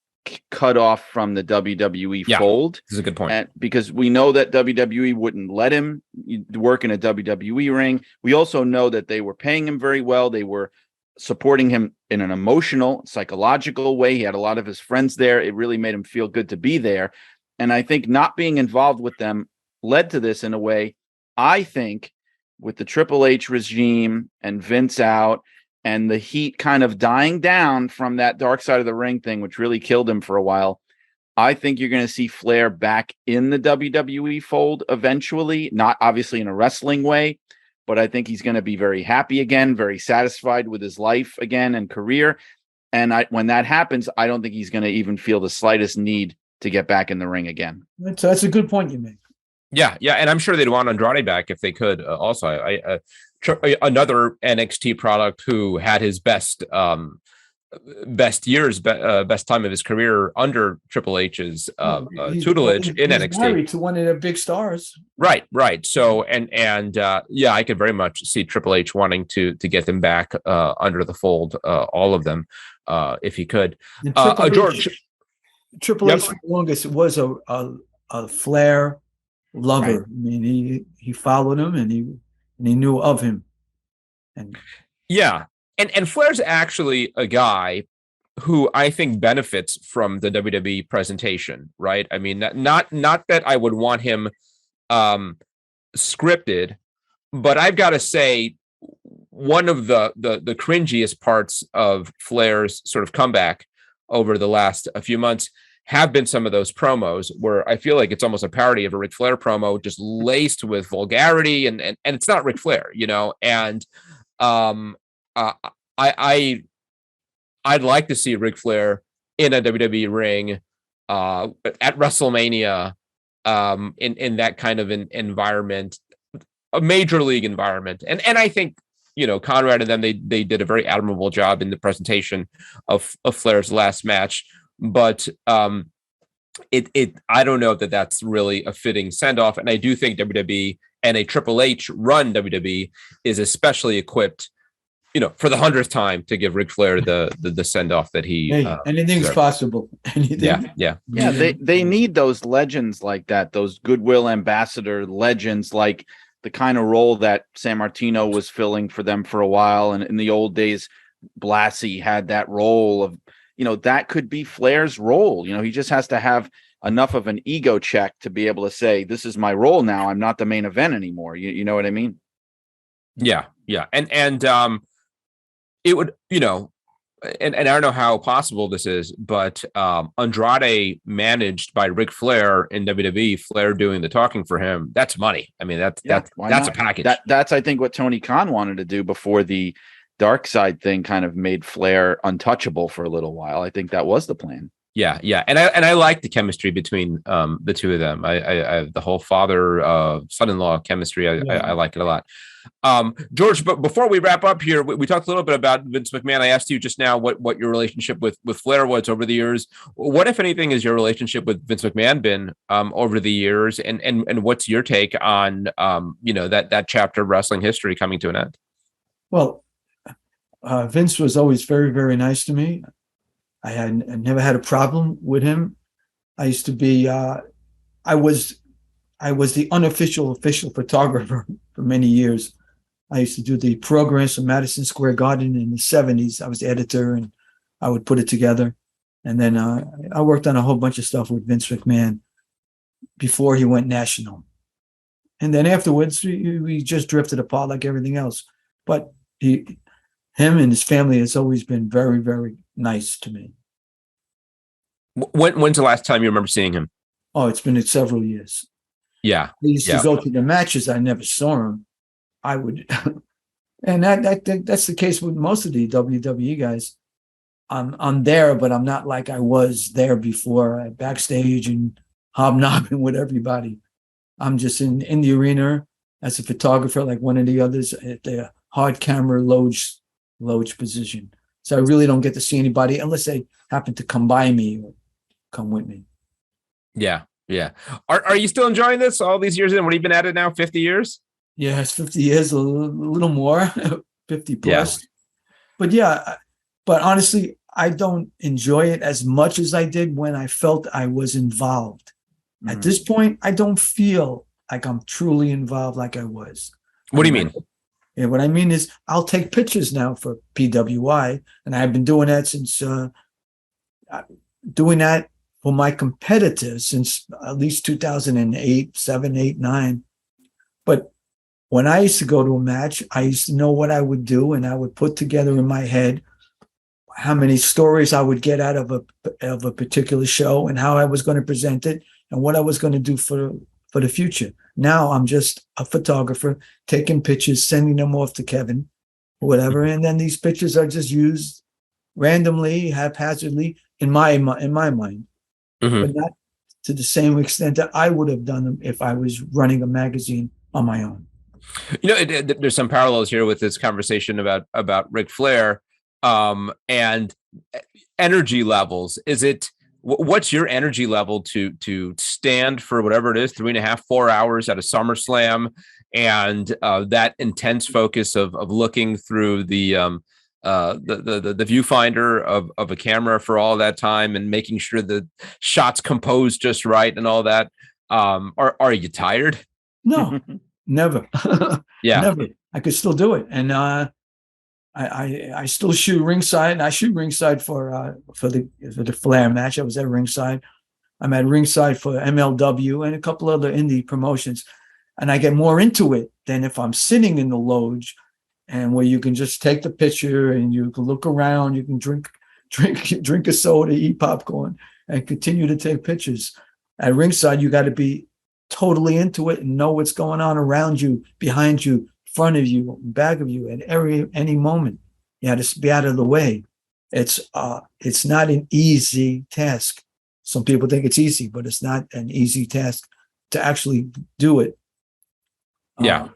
cut off from the WWE fold. This is a good point. And because we know that WWE wouldn't let him work in a WWE ring. We also know that they were paying him very well. They were supporting him in an emotional, psychological way. He had a lot of his friends there. It really made him feel good to be there. And I think not being involved with them led to this in a way. I think with the Triple H regime and Vince out and the heat kind of dying down from that dark side of the ring thing, which really killed him for a while, I think you're going to see Flair back in the WWE fold eventually, not obviously in a wrestling way, but I think he's going to be very happy again, very satisfied with his life again and career. And when that happens, I don't think he's going to even feel the slightest need to get back in the ring again. So that's a good point you make. Yeah, and I'm sure they'd want Andrade back if they could. Also, another NXT product who had his best years, best time of his career under Triple H's tutelage in NXT. He's married to one of the big stars. Right. So and I could very much see Triple H wanting to get them back under the fold, all of them, if he could. George, Triple H for the longest was a Flair lover. Right. I mean, he followed him and he knew of him. And Flair's actually a guy who I think benefits from the WWE presentation, right? I mean, not that I would want him scripted, but I've got to say one of the cringiest parts of Flair's sort of comeback over the last few months have been some of those promos where I feel like it's almost a parody of a Ric Flair promo, just laced with vulgarity, and it's not Ric Flair, and I'd like to see Ric Flair in a WWE ring at WrestleMania, in that kind of an environment, a major league environment, and I think Conrad and them they did a very admirable job in the presentation of Flair's last match. But I don't know that that's really a fitting send off, and I do think WWE and a Triple H run WWE is especially equipped, for the 100th time to give Ric Flair the send off that he. Anything's deserved. Possible. Anything. Yeah. They need those legends like that, those goodwill ambassador legends, like the kind of role that San Martino was filling for them for a while, and in the old days, Blassie had that role of. That could be Flair's role. He just has to have enough of an ego check to be able to say, this is my role now. I'm not the main event anymore. You know what I mean? Yeah. And it would, and I don't know how possible this is, but Andrade managed by Ric Flair in WWE, Flair doing the talking for him. That's money. I mean, that's a package. That's, I think, what Tony Khan wanted to do before the Dark Side thing kind of made Flair untouchable for a little while. I think that was the plan. Yeah. And I like the chemistry between the two of them. I the whole father son-in-law chemistry. I like it a lot. George, but before we wrap up here, we talked a little bit about Vince McMahon. I asked you just now what your relationship with Flair was over the years. What, if anything, is your relationship with Vince McMahon been over the years? And what's your take on that chapter of wrestling history coming to an end? Well, Vince was always very, very nice to me. I never had a problem with him. I used to be, I was the unofficial official photographer for many years. I used to do the programs from Madison Square Garden in the 70s. I was the editor and I would put it together. And then I worked on a whole bunch of stuff with Vince McMahon before he went national. And then afterwards, we just drifted apart like everything else. But him and his family has always been very, very nice to me. When's the last time you remember seeing him? Oh, it's been several years. Yeah. I used to go to the matches. I never saw him. I would. And that's the case with most of the WWE guys. I'm there, but I'm not like I was there before, backstage and hobnobbing with everybody. I'm just in the arena as a photographer, like one of the others, at the hard camera loge position. So I really don't get to see anybody unless they happen to come by me or come with me. Yeah. Are you still enjoying this all these years in? What have you been at it now? 50 years? Yeah, it's 50 years, a little more, 50 plus. Yeah. But honestly, I don't enjoy it as much as I did when I felt I was involved. Mm-hmm. At this point, I don't feel like I'm truly involved like I was. What do you mean? Yeah, what I mean is I'll take pictures now for PWI, and I've been doing that since for my competitors since at least 2008, 7, 8, 9. But when I used to go to a match, I used to know what I would do, and I would put together in my head how many stories I would get out of a particular show and how I was going to present it and what I was going to do for the future. Now I'm just a photographer taking pictures, sending them off to Kevin, or whatever, and then these pictures are just used randomly, haphazardly in my mind, but not to the same extent that I would have done them if I was running a magazine on my own. There's some parallels here with this conversation about Ric Flair and energy levels. What's your energy level to stand for whatever it is, 3.5, 4 hours at a SummerSlam, and that intense focus of looking through the viewfinder of a camera for all that time and making sure the shots composed just right and all that. Are you tired? No, never. Yeah, never. I could still do it, and I still shoot ringside. I shoot ringside for the Flair match. I was at ringside. I'm at ringside for MLW and a couple other indie promotions, and I get more into it than if I'm sitting in the loge, and where you can just take the picture and you can look around, you can drink a soda, eat popcorn, and continue to take pictures. At ringside, you got to be totally into it and know what's going on around you, behind you, front of you, back of you, at any moment. You have to be out of the way. It's not an easy task. Some people think it's easy, but it's not an easy task to actually do it. Yeah.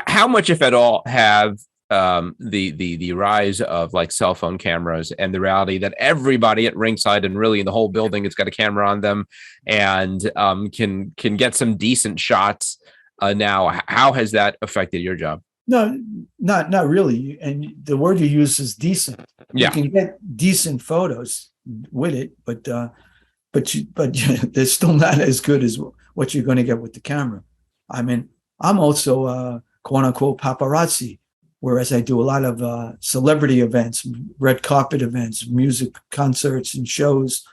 How much, if at all, have the rise of like cell phone cameras and the reality that everybody at ringside and really in the whole building has got a camera on them and can get some decent shots now? How has that affected your job? No, not really. And the word you use is decent. Yeah. You can get decent photos with it, but they're still not as good as what you're going to get with the camera. I mean, I'm also quote unquote paparazzi, whereas I do a lot of celebrity events, red carpet events, music concerts and shows.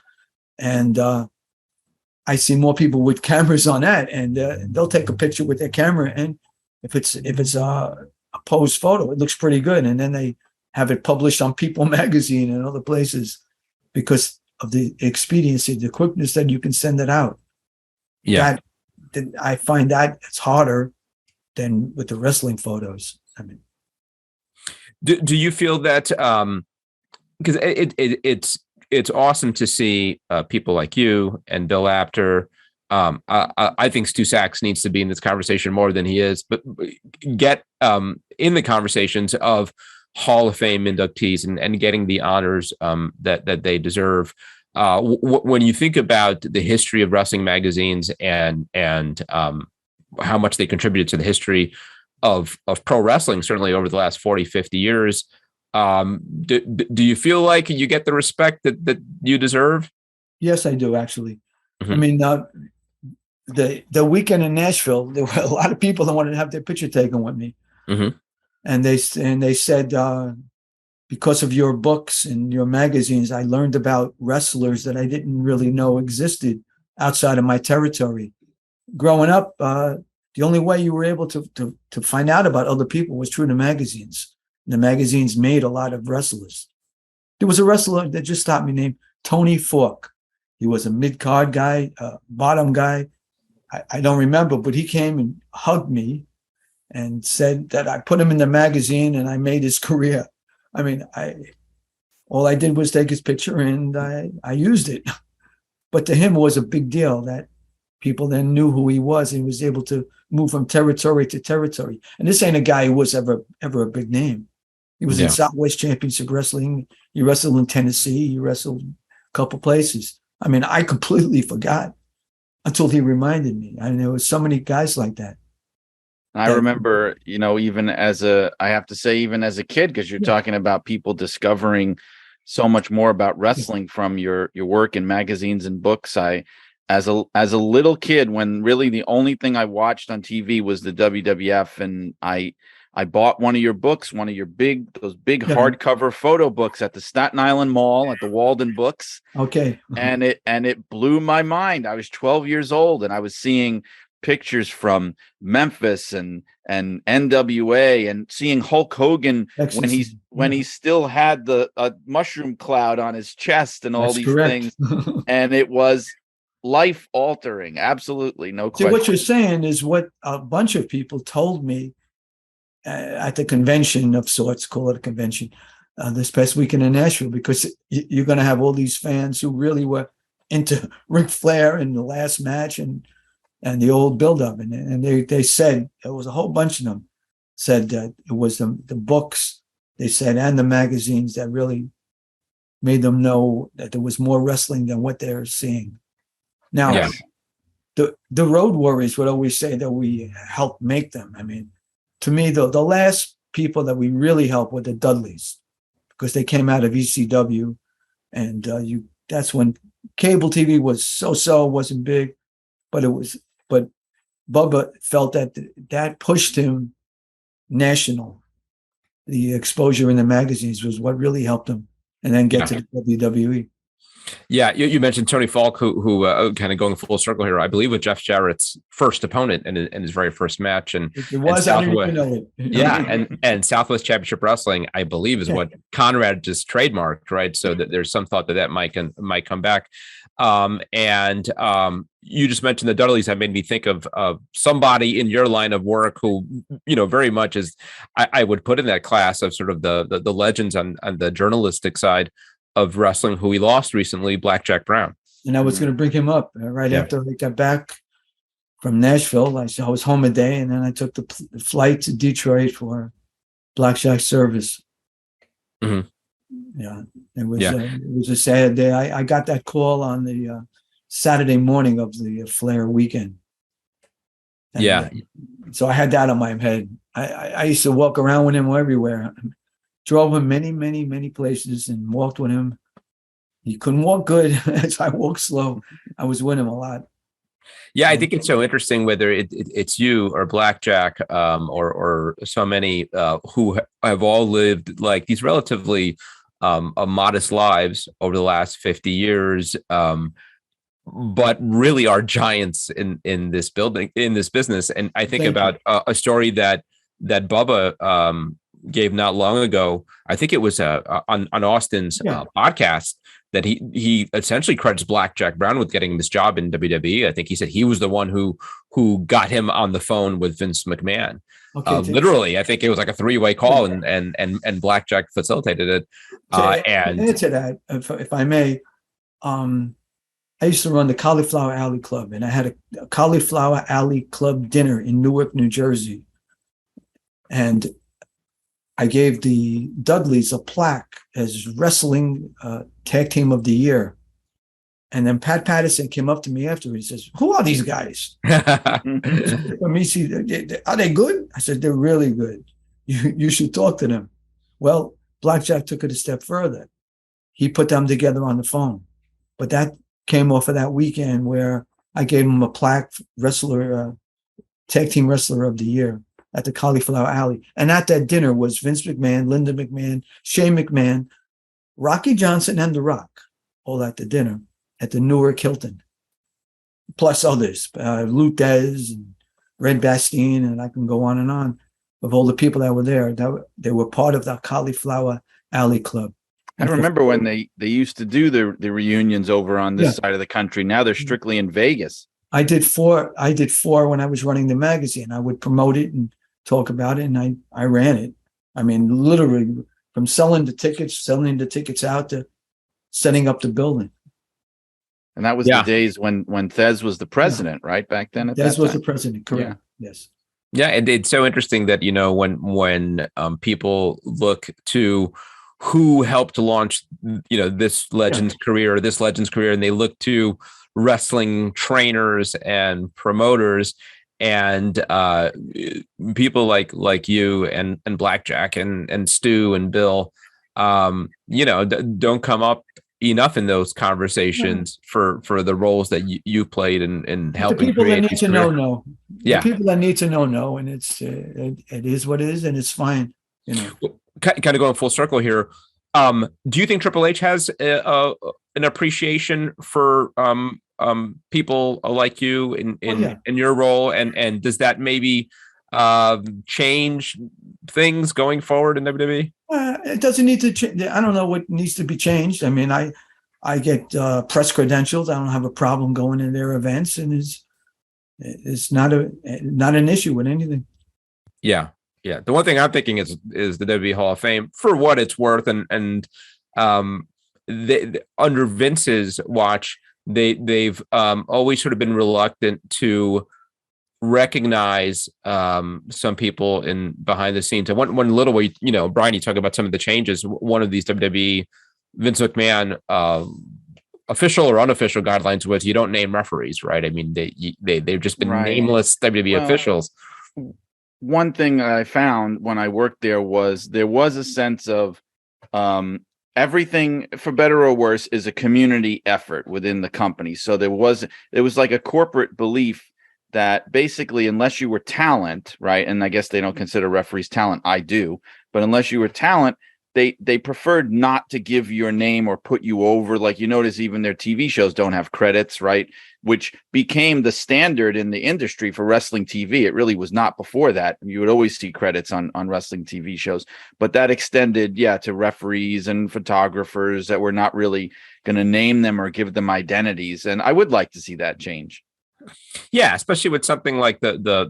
And I see more people with cameras on that, and they'll take a picture with their camera. And if it's a posed photo, it looks pretty good. And then they have it published on People magazine and other places because of the expediency, the quickness that you can send it out. Yeah. I find that it's harder than with the wrestling photos. I mean, do you feel that because it's awesome to see people like you and Bill Apter. I think Stu Sachs needs to be in this conversation more than he is, but get in the conversations of Hall of Fame inductees and getting the honors that they deserve. When you think about the history of wrestling magazines and how much they contributed to the history of pro wrestling, certainly over the last 40, 50 years, do you feel like you get the respect that you deserve? Yes, I do, actually. Mm-hmm. I mean, the weekend in Nashville, there were a lot of people that wanted to have their picture taken with me. Mm-hmm. And they said, because of your books and your magazines, I learned about wrestlers that I didn't really know existed outside of my territory. Growing up, the only way you were able to find out about other people was through the magazines. The magazines made a lot of wrestlers. There was a wrestler that just stopped me named Tony Falk. He was a mid-card guy, bottom guy. I don't remember, but he came and hugged me and said that I put him in the magazine and I made his career. I mean, all I did was take his picture and I used it. But to him, it was a big deal that people then knew who he was and was able to move from territory to territory. And this ain't a guy who was ever a big name. He was in Southwest Championship Wrestling. He wrestled in Tennessee. He wrestled a couple places. I mean, I completely forgot until he reminded me. I mean, there was so many guys like that. I remember, even as a kid, because you're talking about people discovering so much more about wrestling from your work in magazines and books. As a little kid, when really the only thing I watched on TV was the WWF, and I bought one of your books, one of your big hardcover photo books at the Staten Island Mall at the Walden Books. Okay. And it blew my mind. I was 12 years old and I was seeing pictures from Memphis and NWA, and seeing Hulk Hogan when he still had the mushroom cloud on his chest and all these things, and it was life altering. Absolutely, no question. So what you're saying is what a bunch of people told me at the convention of sorts, call it a convention, this past weekend in Nashville, because you're going to have all these fans who really were into Ric Flair in the last match and the old build-up, and they said, there was a whole bunch of them said that it was the books, they said, and the magazines that really made them know that there was more wrestling than what they're seeing. Now, the Road Warriors would always say that we helped make them. I mean, to me, the last people that we really helped were the Dudleys, because they came out of ECW, and that's when cable TV was so, wasn't big, but Bubba felt that pushed him national. The exposure in the magazines was what really helped him, and then get to the WWE. Yeah, you mentioned Tony Falk, who kind of going full circle here, I believe, with Jeff Jarrett's first opponent in his very first match, and it was, I didn't even know it. Yeah, and Southwest Championship Wrestling, I believe, is what Conrad just trademarked, right? So that there's some thought that might come back. You just mentioned the Dudleys. That made me think of somebody in your line of work who, very much is, I would put in that class of sort of the legends on the journalistic side of wrestling, who we lost recently, Blackjack Brown. And I was going to bring him up after I got back from Nashville. I was home a day, and then I took the flight to Detroit for Blackjack's service. Mm-hmm. Yeah, it was a sad day. I got that call on the Saturday morning of the Flair weekend. And, so I had that on my head. I used to walk around with him everywhere. Drove him many, many, many places and walked with him. He couldn't walk good, so I walked slow. I was with him a lot. Yeah, I think it's so interesting whether it's you or Blackjack or so many who have all lived like these relatively modest lives over the last 50 years, but really are giants in this business. And I think about a story that Bubba gave not long ago. I think it was on Austin's podcast, that he essentially credits Blackjack Brown with getting this job in WWE. I think he said he was the one who got him on the phone with Vince McMahon. Literally, I think it was like a 3-way call, and Blackjack facilitated it. And answer that, if I may, I used to run the Cauliflower Alley Club, and I had a Cauliflower Alley Club dinner in Newark, New Jersey, and I gave the Dudleys a plaque as wrestling tag team of the year. And then Pat Patterson came up to me after. He says, "Who are these guys?" Let me see. Are they good? I said, "They're really good. You should talk to them." Well, Blackjack took it a step further. He put them together on the phone. But that came off of that weekend where I gave him a plaque, tag team wrestler of the year, at the Cauliflower Alley. And at that dinner was Vince McMahon, Linda McMahon, Shane McMahon, Rocky Johnson, and The Rock, all at the dinner at the Newark Hilton, plus others, Lou Dez and Red Bastien, and I can go on, of all the people that were there. They were part of the Cauliflower Alley Club. I remember when they used to do the reunions over on this side of the country. Now they're strictly in Vegas. I did four when I was running the magazine. I would promote it and talk about it, and I ran it. I mean, literally from selling the tickets out to setting up the building. And that was the days when Thez was the president, right? Back then, Thez was the president, correct? Yeah. Yes. Yeah, and it's so interesting that when people look to who helped launch this legend's career, and they look to wrestling trainers and promoters and people like you and Blackjack and Stu and Bill, don't come up enough in those conversations for the roles that you played in helping the people create that need to know. Yeah, the people that need to know, and it is what it is, and it's fine. Kind of going full circle here. Do you think Triple H has an appreciation for people like you in your role, and does that maybe change things going forward in WWE? It doesn't need to change. I don't know what needs to be changed. I mean, I get press credentials. I don't have a problem going to their events, and it's not an issue with anything. Yeah. The one thing I'm thinking is the WWE Hall of Fame, for what it's worth, and under Vince's watch, they've always sort of been reluctant to recognize some people in behind the scenes. And one little way, Brian, you talk about some of the changes. One of these WWE Vince McMahon official or unofficial guidelines was you don't name referees, right? I mean, they've just been nameless WWE officials. One thing I found when I worked there was a sense of everything, for better or worse, is a community effort within the company. So there was like a corporate belief that basically, unless you were talent, right? And I guess they don't consider referees talent. I do, but unless you were talent, they preferred not to give your name or put you over. Like, you notice even their TV shows don't have credits, right? Which became the standard in the industry for wrestling TV. It really was not before that. You would always see credits on wrestling TV shows, but that extended, to referees and photographers that were not really going to name them or give them identities. And I would like to see that change. Yeah, especially with something like the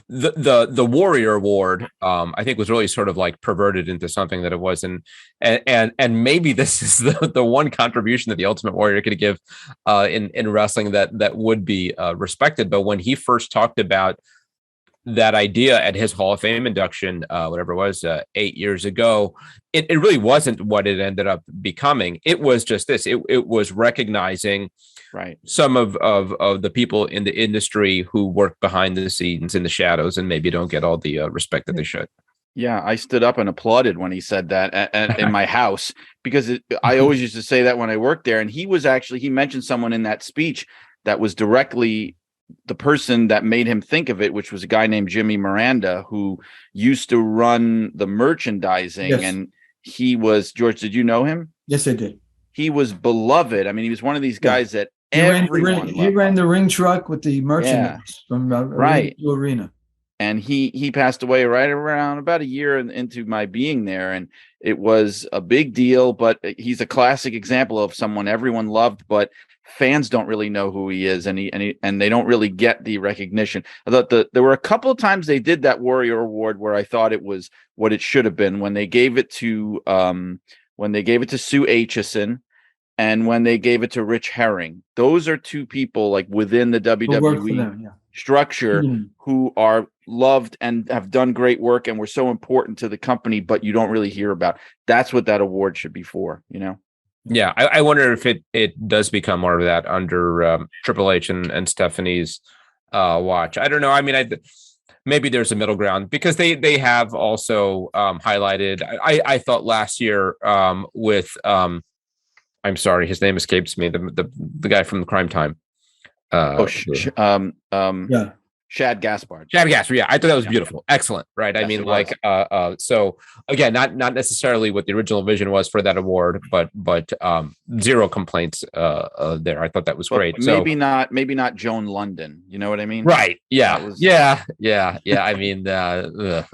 Warrior Award, I think was really sort of like perverted into something that it wasn't, and maybe this is the one contribution that the Ultimate Warrior could give in wrestling that would be respected. But when he first talked about that idea at his Hall of Fame induction, whatever it was, 8 years ago, it really wasn't what it ended up becoming. It was just this. It was recognizing some of the people in the industry who work behind the scenes in the shadows and maybe don't get all the respect that they should. Yeah, I stood up and applauded when he said that in my house, because I always used to say that when I worked there. And he mentioned someone in that speech that was directly the person that made him think of it, which was a guy named Jimmy Miranda, who used to run the merchandising. Yes. And he was, George, did you know him? Yes, I did. He was beloved. I mean, he was one of these guys that he ran the ring truck with the merchandise from arena. And he passed away right around about a year into my being there. And it was a big deal, but he's a classic example of someone everyone loved, but fans don't really know who he is, and they don't really get the recognition. I thought there were a couple of times they did that Warrior Award where I thought it was what it should have been, when they gave it to Sue Aitchison and when they gave it to Rich Herring. Those are two people like within the WWE structure who are loved and have done great work and were so important to the company, but you don't really hear about. That's what that award should be for, Yeah, I wonder if it does become more of that under Triple H and Stephanie's watch. I don't know. I mean, maybe there's a middle ground, because they have also highlighted. I thought last year with I'm sorry, his name escapes me. The guy from the Crime Time. Shad Gaspard. Yeah, I thought that was beautiful. Excellent, right? Yes, I mean, like, so again, not necessarily what the original vision was for that award, but zero complaints there. I thought that was great. Maybe not Joan London. You know what I mean? Right. Yeah. Yeah. I mean, that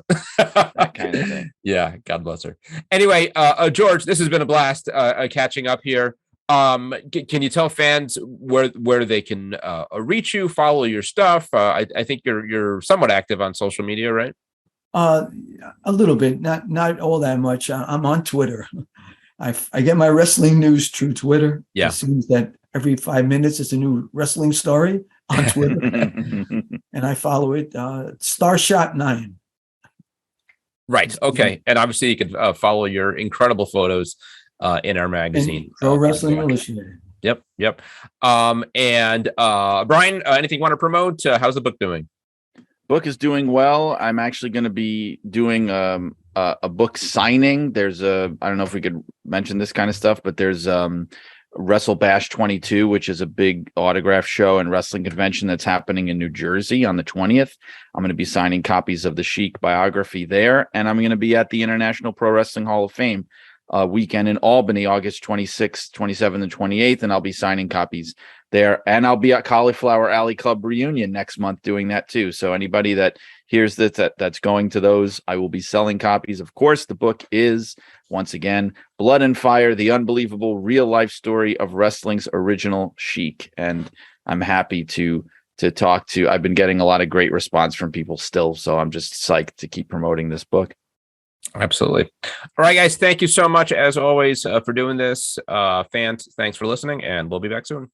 kind of thing. Yeah. God bless her. Anyway, George, this has been a blast catching up here. Can you tell fans where they can reach you, follow your stuff? I think you're somewhat active on social media, right? A little bit, not all that much. I'm on Twitter. I get my wrestling news through Twitter. Yeah. It seems that every 5 minutes it's a new wrestling story on Twitter, and I follow it. Starshot9. Right. Okay. And obviously you can follow your incredible photos in our magazine, Pro Wrestling Illustrated. Yep. And Brian, anything you want to promote? How's the book doing? Book is doing well. I'm actually going to be doing a book signing. There's I don't know if we could mention this kind of stuff, but there's Wrestle Bash 22, which is a big autograph show and wrestling convention that's happening in New Jersey on the 20th. I'm going to be signing copies of the Sheik biography there, and I'm going to be at the International Pro Wrestling Hall of Fame weekend in Albany, August 26th, 27th, and 28th, and I'll be signing copies there. And I'll be at Cauliflower Alley Club Reunion next month doing that too. So anybody that hears that's going to those, I will be selling copies. Of course, the book is, once again, Blood and Fire, the unbelievable real-life story of wrestling's original Sheik. And I'm happy to talk to. I've been getting a lot of great response from people still, so I'm just psyched to keep promoting this book. Absolutely. All right, guys. Thank you so much, as always, for doing this. Fans, thanks for listening, and we'll be back soon.